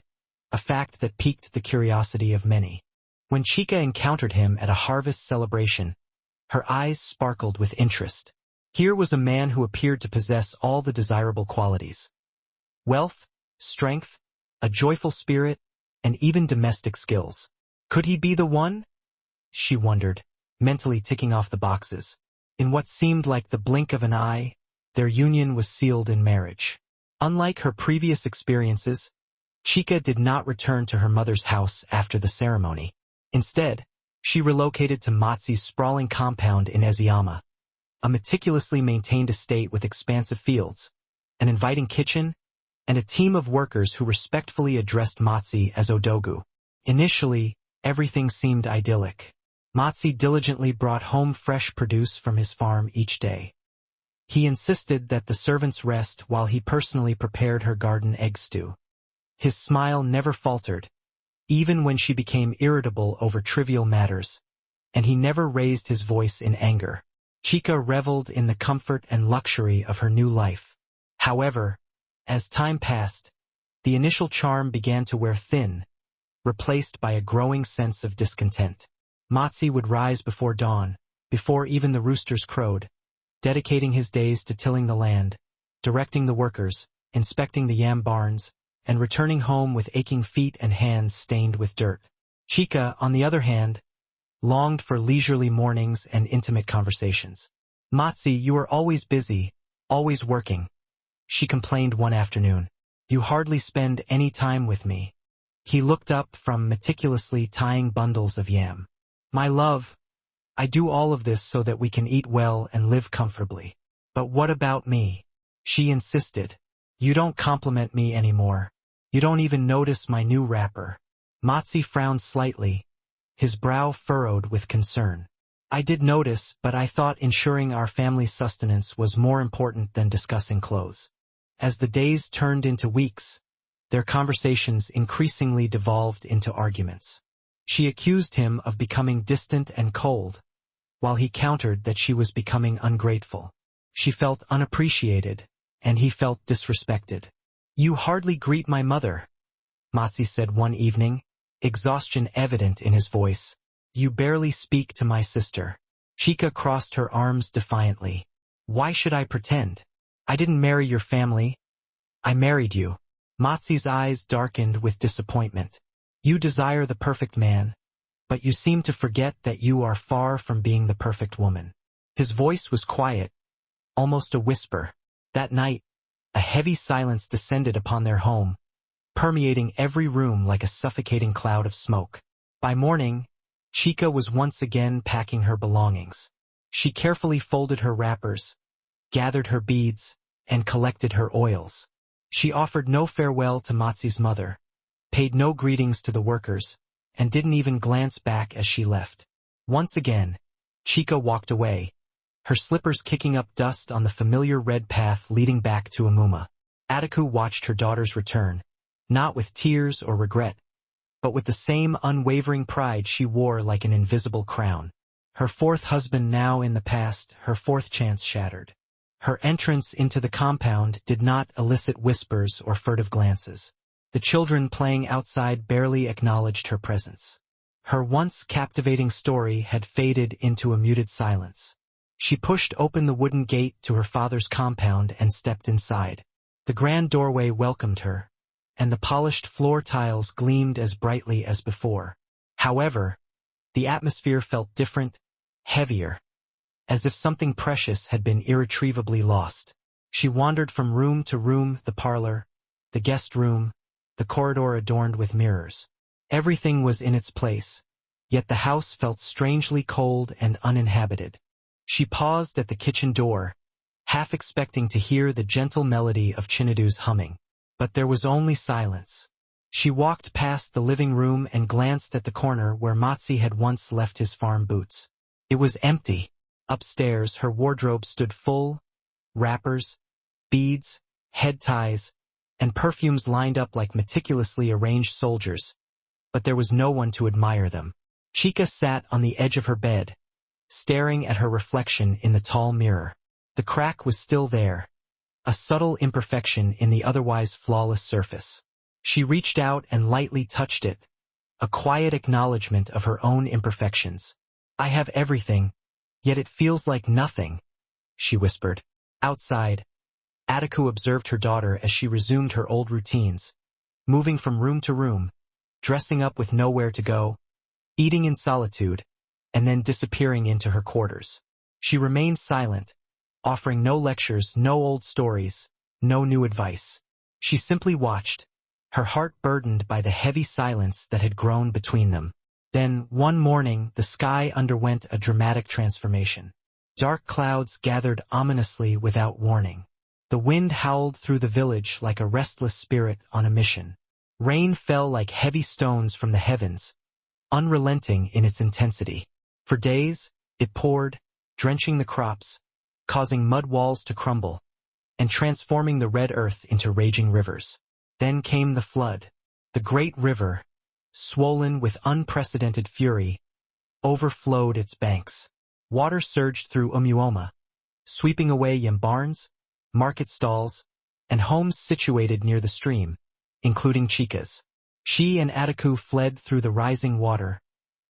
a fact that piqued the curiosity of many. When Chika encountered him at a harvest celebration, her eyes sparkled with interest. Here was a man who appeared to possess all the desirable qualities: wealth, strength, a joyful spirit, and even domestic skills. Could he be the one? She wondered, mentally ticking off the boxes. In what seemed like the blink of an eye, their union was sealed in marriage. Unlike her previous experiences, Chika did not return to her mother's house after the ceremony. Instead, she relocated to Matsi's sprawling compound in Eziyama, a meticulously maintained estate with expansive fields, an inviting kitchen, and a team of workers who respectfully addressed Matsi as Odogu. Initially, everything seemed idyllic. Matsi diligently brought home fresh produce from his farm each day. He insisted that the servants rest while he personally prepared her garden egg stew. His smile never faltered, even when she became irritable over trivial matters, and he never raised his voice in anger. Chika reveled in the comfort and luxury of her new life. However, as time passed, the initial charm began to wear thin, replaced by a growing sense of discontent. Matsi would rise before dawn, before even the roosters crowed, dedicating his days to tilling the land, directing the workers, inspecting the yam barns, and returning home with aching feet and hands stained with dirt. Chika, on the other hand, longed for leisurely mornings and intimate conversations. "Matsi, you are always busy, always working," she complained one afternoon. "You hardly spend any time with me." He looked up from meticulously tying bundles of yam. "My love, I do all of this so that we can eat well and live comfortably. But what about me?" she insisted. "You don't compliment me anymore. You don't even notice my new wrapper." Matsi frowned slightly, his brow furrowed with concern. "I did notice, but I thought ensuring our family's sustenance was more important than discussing clothes." As the days turned into weeks, their conversations increasingly devolved into arguments. She accused him of becoming distant and cold, while he countered that she was becoming ungrateful. She felt unappreciated, and he felt disrespected. "You hardly greet my mother," Matsi said one evening, exhaustion evident in his voice. "You barely speak to my sister." Chika crossed her arms defiantly. "Why should I pretend? I didn't marry your family. I married you." Matsi's eyes darkened with disappointment. "You desire the perfect man, but you seem to forget that you are far from being the perfect woman." His voice was quiet, almost a whisper. That night, a heavy silence descended upon their home, permeating every room like a suffocating cloud of smoke. By morning, Chika was once again packing her belongings. She carefully folded her wrappers, gathered her beads, and collected her oils. She offered no farewell to Matsi's mother, paid no greetings to the workers, and didn't even glance back as she left. Once again, Chica walked away, her slippers kicking up dust on the familiar red path leading back to Amuma. Ataku watched her daughter's return, not with tears or regret, but with the same unwavering pride she wore like an invisible crown. Her fourth husband now in the past, her fourth chance shattered. Her entrance into the compound did not elicit whispers or furtive glances. The children playing outside barely acknowledged her presence. Her once captivating story had faded into a muted silence. She pushed open the wooden gate to her father's compound and stepped inside. The grand doorway welcomed her, and the polished floor tiles gleamed as brightly as before. However, the atmosphere felt different, heavier, as if something precious had been irretrievably lost. She wandered from room to room, the parlor, the guest room, the corridor adorned with mirrors. Everything was in its place, yet the house felt strangely cold and uninhabited. She paused at the kitchen door, half expecting to hear the gentle melody of Chinadu's humming. But there was only silence. She walked past the living room and glanced at the corner where Matsi had once left his farm boots. It was empty. Upstairs, her wardrobe stood full, wrappers, beads, head ties, and perfumes lined up like meticulously arranged soldiers, but there was no one to admire them. Chica sat on the edge of her bed, staring at her reflection in the tall mirror. The crack was still there, a subtle imperfection in the otherwise flawless surface. She reached out and lightly touched it, a quiet acknowledgement of her own imperfections. "I have everything, yet it feels like nothing," she whispered. Outside, Ataku observed her daughter as she resumed her old routines, moving from room to room, dressing up with nowhere to go, eating in solitude, and then disappearing into her quarters. She remained silent, offering no lectures, no old stories, no new advice. She simply watched, her heart burdened by the heavy silence that had grown between them. Then, one morning, the sky underwent a dramatic transformation. Dark clouds gathered ominously without warning. The wind howled through the village like a restless spirit on a mission. Rain fell like heavy stones from the heavens, unrelenting in its intensity. For days, it poured, drenching the crops, causing mud walls to crumble, and transforming the red earth into raging rivers. Then came the flood. The great river, swollen with unprecedented fury, overflowed its banks. Water surged through Umuoma, sweeping away barns, market stalls, and homes situated near the stream, including Chica's. She and Ataku fled through the rising water,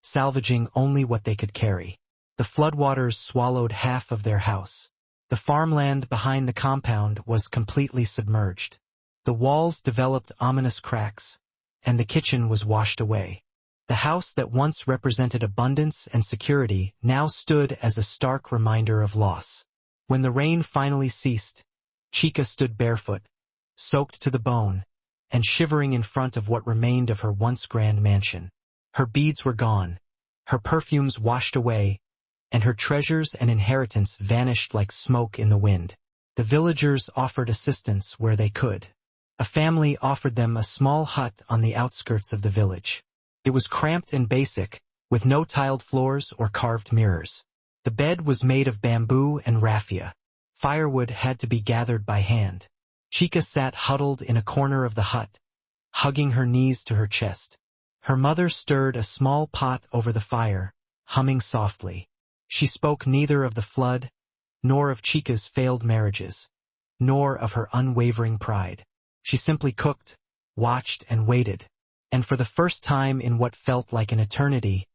salvaging only what they could carry. The floodwaters swallowed half of their house. The farmland behind the compound was completely submerged. The walls developed ominous cracks, and the kitchen was washed away. The house that once represented abundance and security now stood as a stark reminder of loss. When the rain finally ceased, Chica stood barefoot, soaked to the bone, and shivering in front of what remained of her once grand mansion. Her beads were gone, her perfumes washed away, and her treasures and inheritance vanished like smoke in the wind. The villagers offered assistance where they could. A family offered them a small hut on the outskirts of the village. It was cramped and basic, with no tiled floors or carved mirrors. The bed was made of bamboo and raffia. Firewood had to be gathered by hand. Chica sat huddled in a corner of the hut, hugging her knees to her chest. Her mother stirred a small pot over the fire, humming softly. She spoke neither of the flood, nor of Chica's failed marriages, nor of her unwavering pride. She simply cooked, watched, and waited. And for the first time in what felt like an eternity,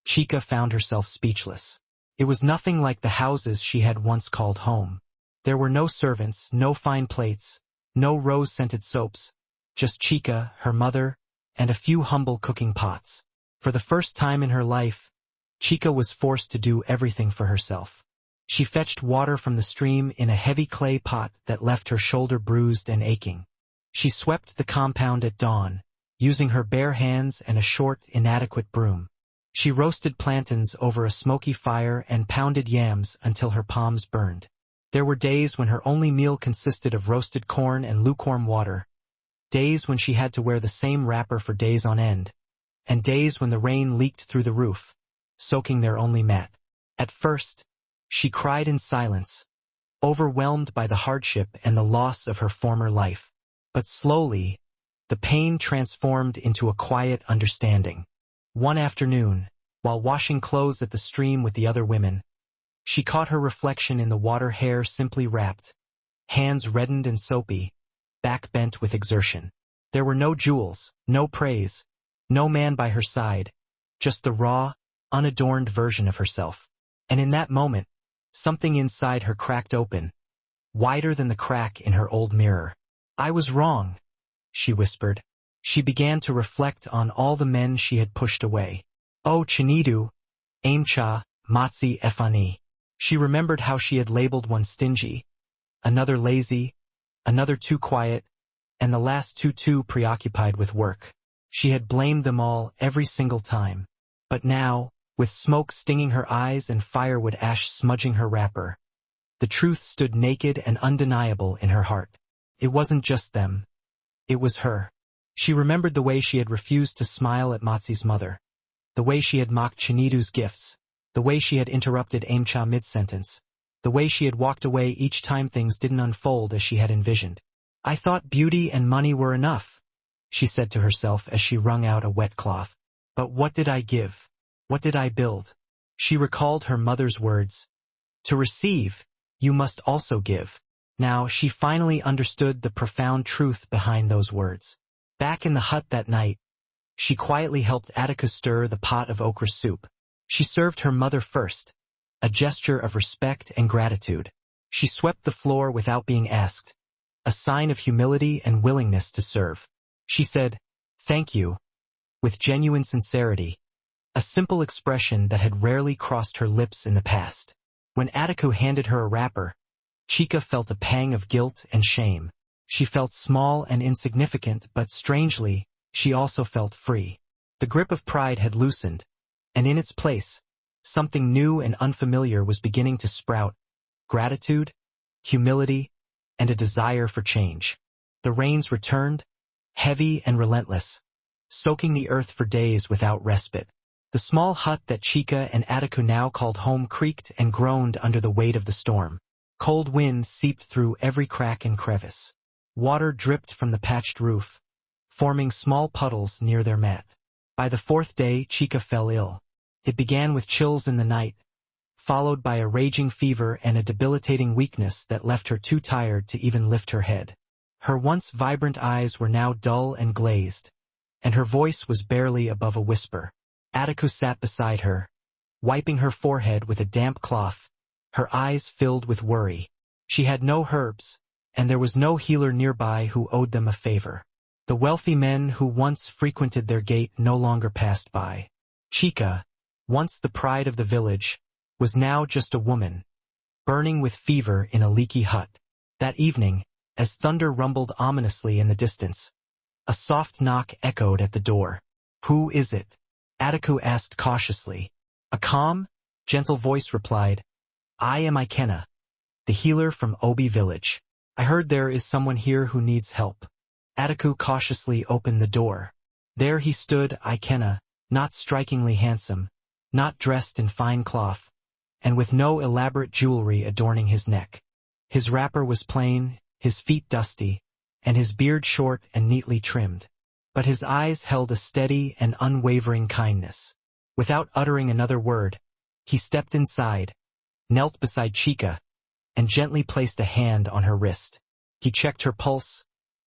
Chica found herself speechless. It was nothing like the houses she had once called home. There were no servants, no fine plates, no rose-scented soaps, just Chica, her mother, and a few humble cooking pots. For the first time in her life, Chica was forced to do everything for herself. She fetched water from the stream in a heavy clay pot that left her shoulder bruised and aching. She swept the compound at dawn, using her bare hands and a short, inadequate broom. She roasted plantains over a smoky fire and pounded yams until her palms burned. There were days when her only meal consisted of roasted corn and lukewarm water, Days when she had to wear the same wrapper for days on end, and days when the rain leaked through the roof, soaking their only mat. At first, she cried in silence, overwhelmed by the hardship and the loss of her former life. But slowly, the pain transformed into a quiet understanding. One afternoon, while washing clothes at the stream with the other women, she caught her reflection in the water, hair simply wrapped, hands reddened and soapy, back bent with exertion. There were no jewels, no praise, no man by her side, just the raw, unadorned version of herself. And in that moment, something inside her cracked open, wider than the crack in her old mirror. "I was wrong," she whispered. She began to reflect on all the men she had pushed away. "Oh, Chinidu, Aimcha, Matsi Efani." She remembered how she had labeled one stingy, another lazy, another too quiet, and the last two too preoccupied with work. She had blamed them all every single time. But now, with smoke stinging her eyes and firewood ash smudging her wrapper, the truth stood naked and undeniable in her heart. It wasn't just them. It was her. She remembered the way she had refused to smile at Matsi's mother, the way she had mocked Chinidu's gifts, the way she had interrupted Aimcha mid-sentence, the way she had walked away each time things didn't unfold as she had envisioned. "I thought beauty and money were enough," she said to herself as she wrung out a wet cloth. "But what did I give? What did I build?" She recalled her mother's words, "To receive, you must also give." Now she finally understood the profound truth behind those words. Back in the hut that night, she quietly helped Atticus stir the pot of okra soup. She served her mother first, a gesture of respect and gratitude. She swept the floor without being asked, a sign of humility and willingness to serve. She said, "Thank you," with genuine sincerity, a simple expression that had rarely crossed her lips in the past. When Atticus handed her a wrapper, Chica felt a pang of guilt and shame. She felt small and insignificant, but strangely, she also felt free. The grip of pride had loosened, and in its place, something new and unfamiliar was beginning to sprout: gratitude, humility, and a desire for change. The rains returned, heavy and relentless, soaking the earth for days without respite. The small hut that Chica and Atticus now called home creaked and groaned under the weight of the storm. Cold wind seeped through every crack and crevice. Water dripped from the patched roof, forming small puddles near their mat. By the fourth day, Chica fell ill. It began with chills in the night, followed by a raging fever and a debilitating weakness that left her too tired to even lift her head. Her once vibrant eyes were now dull and glazed, and her voice was barely above a whisper. Atticus sat beside her, wiping her forehead with a damp cloth, her eyes filled with worry. She had no herbs, and there was no healer nearby who owed them a favor. The wealthy men who once frequented their gate no longer passed by. Chica, once the pride of the village, was now just a woman, burning with fever in a leaky hut. That evening, as thunder rumbled ominously in the distance, a soft knock echoed at the door. "Who is it?" Atticus asked cautiously. A calm, gentle voice replied, "I am Ikenna, the healer from Obi village. I heard there is someone here who needs help." Atticus cautiously opened the door. There he stood, Ikenna, not strikingly handsome, not dressed in fine cloth, and with no elaborate jewelry adorning his neck. His wrapper was plain, his feet dusty, and his beard short and neatly trimmed. But his eyes held a steady and unwavering kindness. Without uttering another word, he stepped inside, knelt beside Chica, and gently placed a hand on her wrist. He checked her pulse,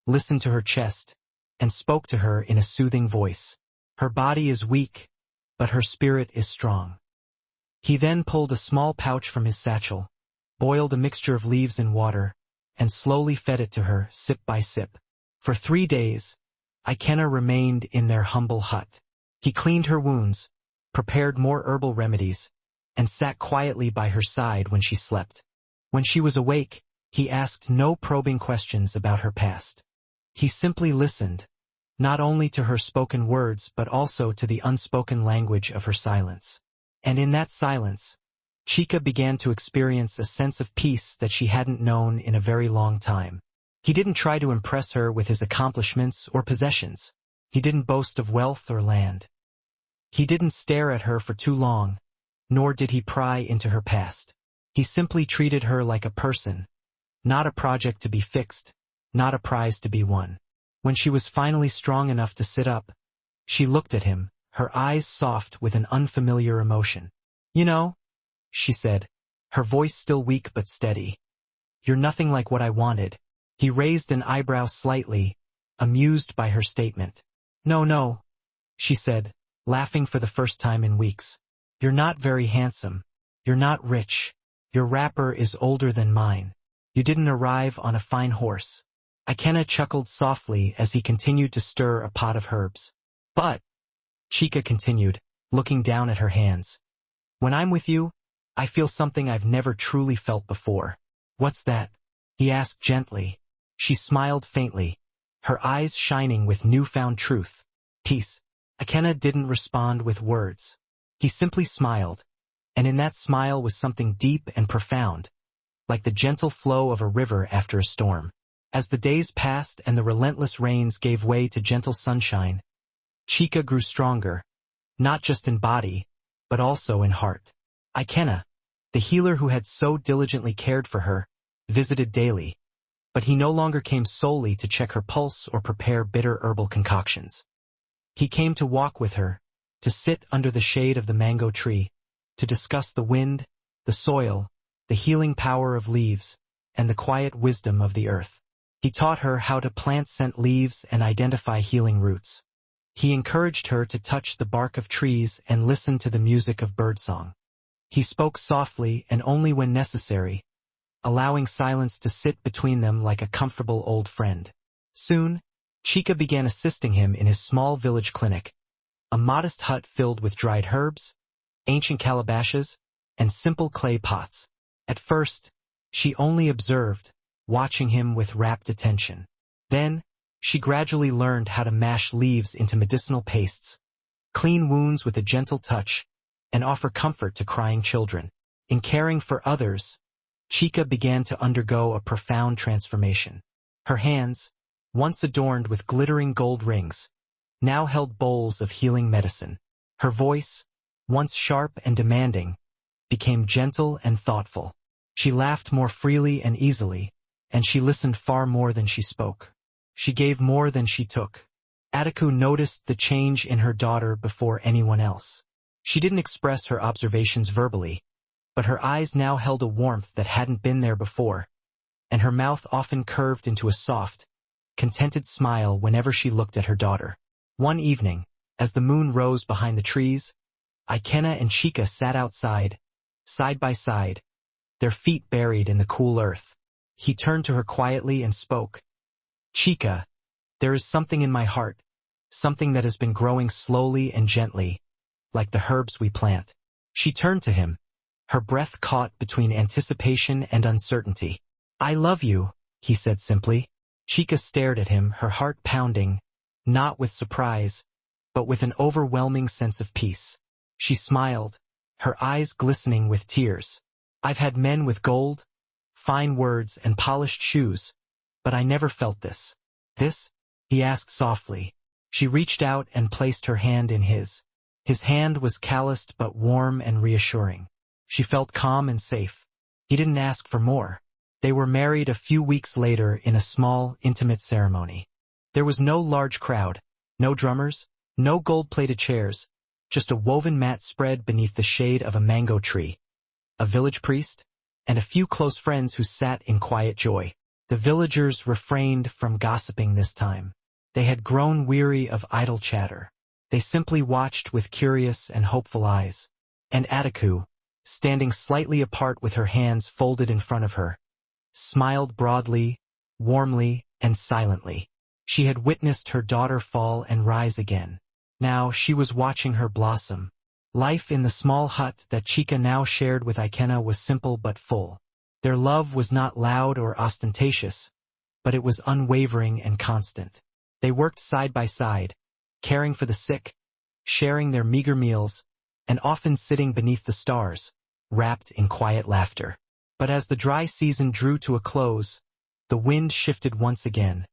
listened to her chest, and spoke to her in a soothing voice. "Her body is weak, but her spirit is strong." He then pulled a small pouch from his satchel, boiled a mixture of leaves in water, and slowly fed it to her, sip by sip. For 3 days, Ikenna remained in their humble hut. He cleaned her wounds, prepared more herbal remedies, and sat quietly by her side when she slept. When she was awake, he asked no probing questions about her past. He simply listened, not only to her spoken words but also to the unspoken language of her silence. And in that silence, Chica began to experience a sense of peace that she hadn't known in a very long time. He didn't try to impress her with his accomplishments or possessions. He didn't boast of wealth or land. He didn't stare at her for too long, nor did he pry into her past. He simply treated her like a person, not a project to be fixed, not a prize to be won. When she was finally strong enough to sit up, she looked at him, her eyes soft with an unfamiliar emotion. "You know," she said, her voice still weak but steady, "you're nothing like what I wanted." He raised an eyebrow slightly, amused by her statement. No, she said, laughing for the first time in weeks. "You're not very handsome. You're not rich. Your wrapper is older than mine. You didn't arrive on a fine horse." Ikenna chuckled softly as he continued to stir a pot of herbs. "But," Chika continued, looking down at her hands, "when I'm with you, I feel something I've never truly felt before." "What's that?" he asked gently. She smiled faintly, her eyes shining with newfound truth. "Peace." Ikenna didn't respond with words. He simply smiled, and in that smile was something deep and profound, like the gentle flow of a river after a storm. As the days passed and the relentless rains gave way to gentle sunshine, Chika grew stronger, not just in body, but also in heart. Ikenna, the healer who had so diligently cared for her, visited daily, but he no longer came solely to check her pulse or prepare bitter herbal concoctions. He came to walk with her, to sit under the shade of the mango tree, to discuss the wind, the soil, the healing power of leaves, and the quiet wisdom of the earth. He taught her how to plant scent leaves and identify healing roots. He encouraged her to touch the bark of trees and listen to the music of birdsong. He spoke softly and only when necessary, allowing silence to sit between them like a comfortable old friend. Soon, Chika began assisting him in his small village clinic, a modest hut filled with dried herbs, ancient calabashes, and simple clay pots. At first, she only observed, watching him with rapt attention. Then, she gradually learned how to mash leaves into medicinal pastes, clean wounds with a gentle touch, and offer comfort to crying children. In caring for others, Chika began to undergo a profound transformation. Her hands, once adorned with glittering gold rings, now held bowls of healing medicine. Her voice, once sharp and demanding, became gentle and thoughtful. She laughed more freely and easily, and she listened far more than she spoke. She gave more than she took. Ataku noticed the change in her daughter before anyone else. She didn't express her observations verbally, but her eyes now held a warmth that hadn't been there before, and her mouth often curved into a soft, contented smile whenever she looked at her daughter. One evening, as the moon rose behind the trees, Ikenna and Chika sat outside, side by side, their feet buried in the cool earth. He turned to her quietly and spoke. "Chika, there is something in my heart, something that has been growing slowly and gently, like the herbs we plant." She turned to him, her breath caught between anticipation and uncertainty. "I love you," he said simply. Chika stared at him, her heart pounding, not with surprise, but with an overwhelming sense of peace. She smiled, her eyes glistening with tears. "I've had men with gold, fine words, and polished shoes, but I never felt this." "This?" he asked softly. She reached out and placed her hand in his. His hand was calloused but warm and reassuring. She felt calm and safe. He didn't ask for more. They were married a few weeks later in a small, intimate ceremony. There was no large crowd, no drummers, no gold-plated chairs, just a woven mat spread beneath the shade of a mango tree, a village priest, and a few close friends who sat in quiet joy. The villagers refrained from gossiping this time. They had grown weary of idle chatter. They simply watched with curious and hopeful eyes. And Ataku, standing slightly apart with her hands folded in front of her, smiled broadly, warmly, and silently. She had witnessed her daughter fall and rise again. Now she was watching her blossom. Life in the small hut that Chika now shared with Ikenna was simple but full. Their love was not loud or ostentatious, but it was unwavering and constant. They worked side by side, caring for the sick, sharing their meager meals, and often sitting beneath the stars, wrapped in quiet laughter. But as the dry season drew to a close, The wind shifted once again,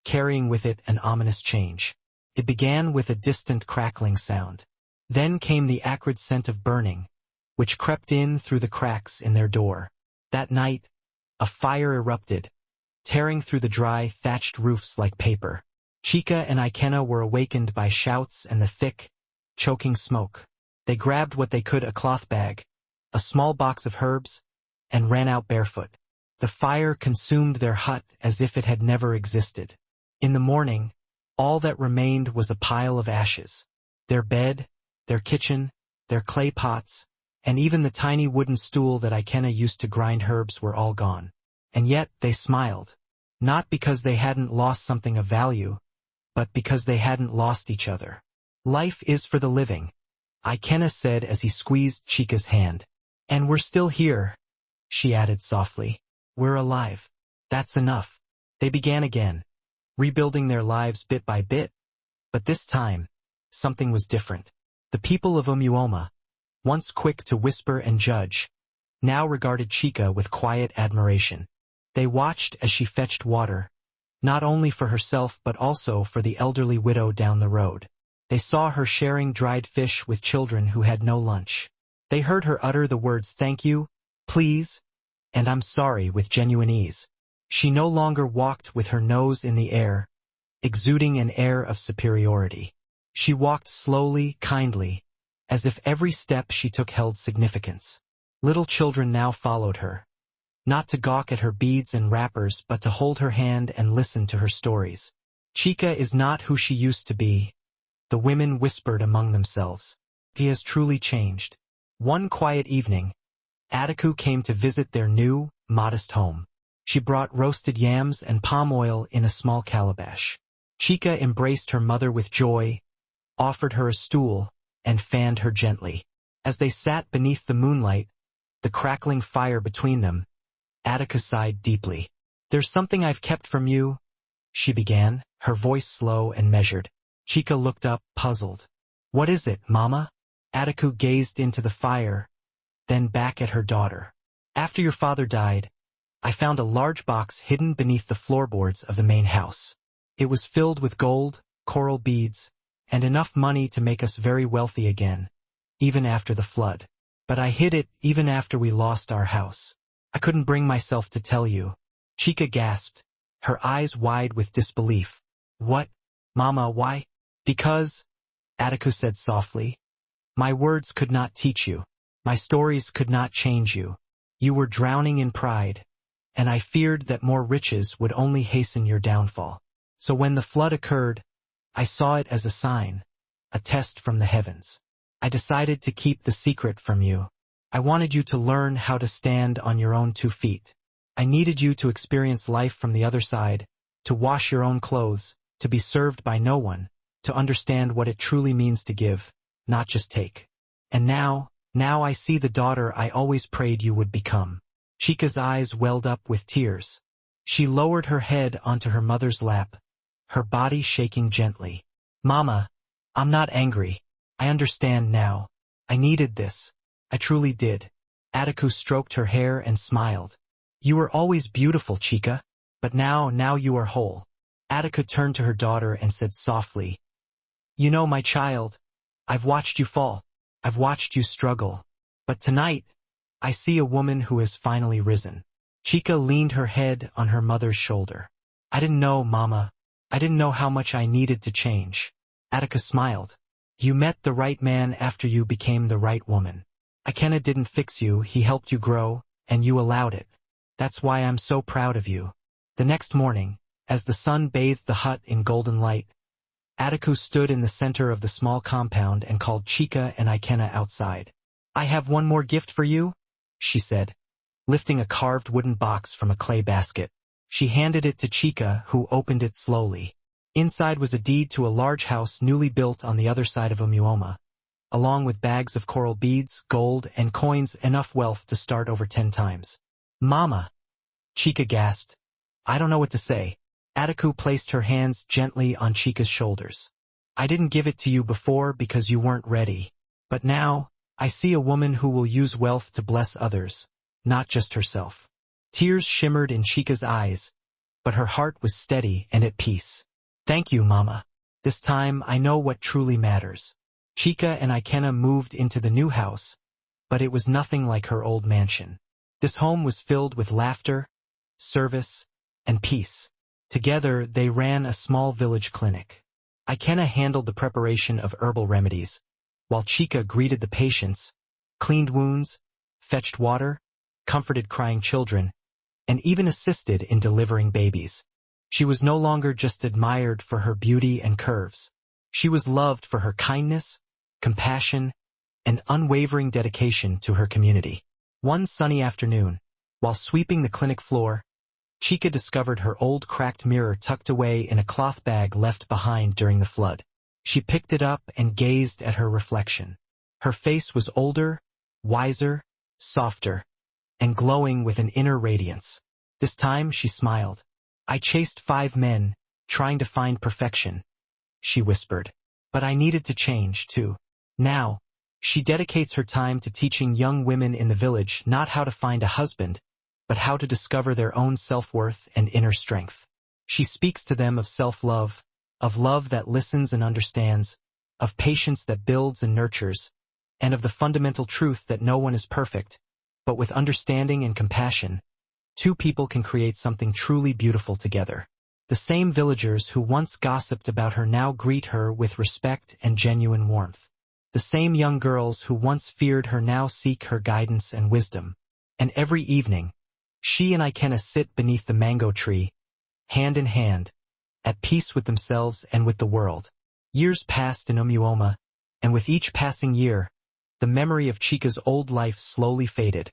carrying with it an ominous change. It began with a distant crackling sound. Then came the acrid scent of burning, which crept in through the cracks in their door. That night, a fire erupted, tearing through the dry, thatched roofs like paper. Chica and Ikenna were awakened by shouts and the thick, choking smoke. They grabbed what they could, a cloth bag, a small box of herbs, and ran out barefoot. The fire consumed their hut as if it had never existed. In the morning, all that remained was a pile of ashes. Their bed, their kitchen, their clay pots, and even the tiny wooden stool that Ikenna used to grind herbs were all gone. And yet they smiled, not because they hadn't lost something of value, but because they hadn't lost each other. Life is for the living, Ikenna said as he squeezed Chica's hand. And we're still here, she added softly. We're alive. That's enough. They began again, rebuilding their lives bit by bit. But this time, something was different. The people of Umuoma, once quick to whisper and judge, now regarded Chica with quiet admiration. They watched as she fetched water, not only for herself but also for the elderly widow down the road. They saw her sharing dried fish with children who had no lunch. They heard her utter the words thank you, please, and I'm sorry with genuine ease. She no longer walked with her nose in the air, exuding an air of superiority. She walked slowly, kindly, as if every step she took held significance. Little children now followed her, not to gawk at her beads and wrappers but to hold her hand and listen to her stories. Chica is not who she used to be, the women whispered among themselves. He has truly changed. One quiet evening, Ataku came to visit their new, modest home. She brought roasted yams and palm oil in a small calabash. Chica embraced her mother with joy, offered her a stool, and fanned her gently. As they sat beneath the moonlight, the crackling fire between them, Attica sighed deeply. There's something I've kept from you, she began, her voice slow and measured. Chica looked up, puzzled. What is it, Mama? Ataku gazed into the fire, then back at her daughter. After your father died, I found a large box hidden beneath the floorboards of the main house. It was filled with gold, coral beads, and enough money to make us very wealthy again, even after the flood. But I hid it even after we lost our house. I couldn't bring myself to tell you. Chica gasped, her eyes wide with disbelief. What? Mama, why? Because, Atticus said softly, my words could not teach you. My stories could not change you. You were drowning in pride, and I feared that more riches would only hasten your downfall. So when the flood occurred, I saw it as a sign, a test from the heavens. I decided to keep the secret from you. I wanted you to learn how to stand on your own 2 feet. I needed you to experience life from the other side, to wash your own clothes, to be served by no one, to understand what it truly means to give, not just take. And now I see the daughter I always prayed you would become. Chica's eyes welled up with tears. She lowered her head onto her mother's lap, her body shaking gently. Mama, I'm not angry. I understand now. I needed this. I truly did. Atticus stroked her hair and smiled. You were always beautiful, Chica, but now you are whole. Attica turned to her daughter and said softly, You know, my child, I've watched you fall. I've watched you struggle. But tonight, I see a woman who has finally risen. Chica leaned her head on her mother's shoulder. I didn't know, Mama. I didn't know how much I needed to change. Attica smiled. You met the right man after you became the right woman. Ikenna didn't fix you, he helped you grow, and you allowed it. That's why I'm so proud of you. The next morning, as the sun bathed the hut in golden light, Atticus stood in the center of the small compound and called Chica and Ikenna outside. I have one more gift for you, she said, lifting a carved wooden box from a clay basket. She handed it to Chica, who opened it slowly. Inside was a deed to a large house newly built on the other side of Umuoma, along with bags of coral beads, gold, and coins, enough wealth to start over 10 times. Mama, Chica gasped. I don't know what to say. Atticus placed her hands gently on Chica's shoulders. I didn't give it to you before because you weren't ready. But now, I see a woman who will use wealth to bless others, not just herself. Tears shimmered in Chica's eyes, but her heart was steady and at peace. "Thank you, Mama. This time I know what truly matters." Chica and Ikena moved into the new house, but it was nothing like her old mansion. This home was filled with laughter, service, and peace. Together, they ran a small village clinic. Ikena handled the preparation of herbal remedies, while Chica greeted the patients, cleaned wounds, fetched water, comforted crying children, and even assisted in delivering babies. She was no longer just admired for her beauty and curves. She was loved for her kindness, compassion, and unwavering dedication to her community. One sunny afternoon, while sweeping the clinic floor, Chica discovered her old cracked mirror tucked away in a cloth bag left behind during the flood. She picked it up and gazed at her reflection. Her face was older, wiser, softer, and glowing with an inner radiance. This time she smiled. "I chased 5 men, trying to find perfection," she whispered. "But I needed to change, too." Now, she dedicates her time to teaching young women in the village not how to find a husband, but how to discover their own self-worth and inner strength. She speaks to them of self-love, of love that listens and understands, of patience that builds and nurtures, and of the fundamental truth that no one is perfect, but with understanding and compassion, 2 people can create something truly beautiful together. The same villagers who once gossiped about her now greet her with respect and genuine warmth. The same young girls who once feared her now seek her guidance and wisdom. And every evening, she and Ikena sit beneath the mango tree, hand in hand, at peace with themselves and with the world. Years passed in Umuoma, and with each passing year, the memory of Chica's old life slowly faded,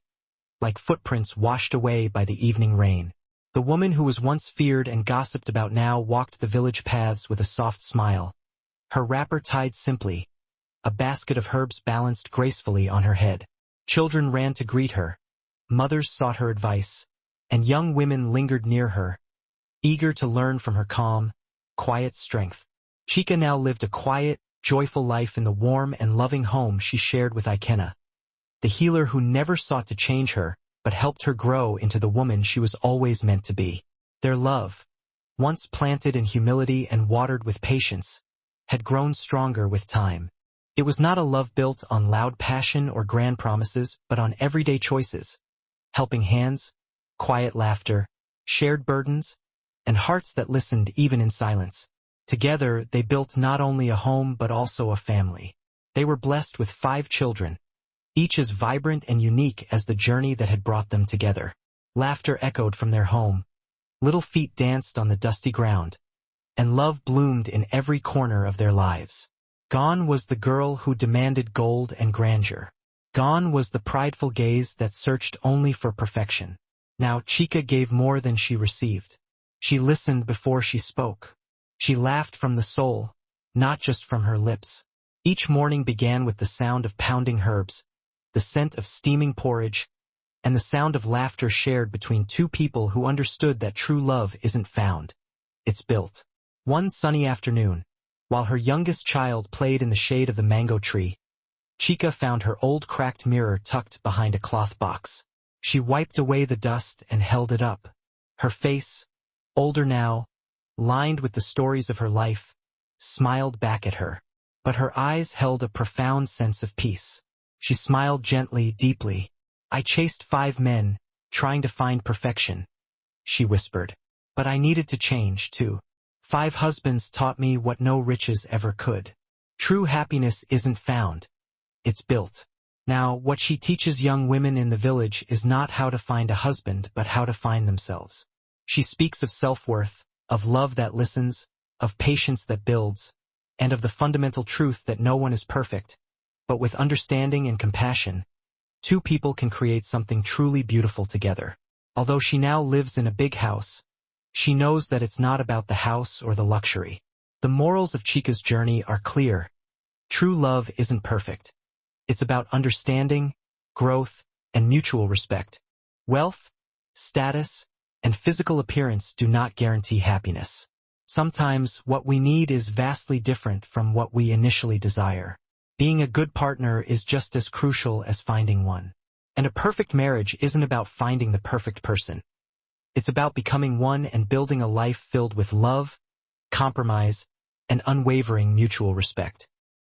like footprints washed away by the evening rain. The woman who was once feared and gossiped about now walked the village paths with a soft smile, her wrapper tied simply, a basket of herbs balanced gracefully on her head. Children ran to greet her, mothers sought her advice, and young women lingered near her, eager to learn from her calm, quiet strength. Chica now lived a quiet, joyful life in the warm and loving home she shared with Ikena, the healer who never sought to change her, but helped her grow into the woman she was always meant to be. Their love, once planted in humility and watered with patience, had grown stronger with time. It was not a love built on loud passion or grand promises, but on everyday choices, helping hands, quiet laughter, shared burdens, and hearts that listened even in silence. Together, they built not only a home but also a family. They were blessed with 5 children, each as vibrant and unique as the journey that had brought them together. Laughter echoed from their home, little feet danced on the dusty ground, and love bloomed in every corner of their lives. Gone was the girl who demanded gold and grandeur. Gone was the prideful gaze that searched only for perfection. Now Chica gave more than she received. She listened before she spoke. She laughed from the soul, not just from her lips. Each morning began with the sound of pounding herbs, the scent of steaming porridge, and the sound of laughter shared between 2 people who understood that true love isn't found, it's built. One sunny afternoon, while her youngest child played in the shade of the mango tree, Chica found her old cracked mirror tucked behind a cloth box. She wiped away the dust and held it up. Her face, older now, lined with the stories of her life, smiled back at her. But her eyes held a profound sense of peace. She smiled gently, deeply. "I chased 5 men, trying to find perfection," she whispered. "But I needed to change, too. 5 husbands taught me what no riches ever could. True happiness isn't found, it's built." Now, what she teaches young women in the village is not how to find a husband, but how to find themselves. She speaks of self-worth, of love that listens, of patience that builds, and of the fundamental truth that no one is perfect, but with understanding and compassion, 2 people can create something truly beautiful together. Although she now lives in a big house, she knows that it's not about the house or the luxury. The morals of Chica's journey are clear. True love isn't perfect. It's about understanding, growth, and mutual respect. Wealth, status, and physical appearance do not guarantee happiness. Sometimes what we need is vastly different from what we initially desire. Being a good partner is just as crucial as finding one. And a perfect marriage isn't about finding the perfect person. It's about becoming one and building a life filled with love, compromise, and unwavering mutual respect.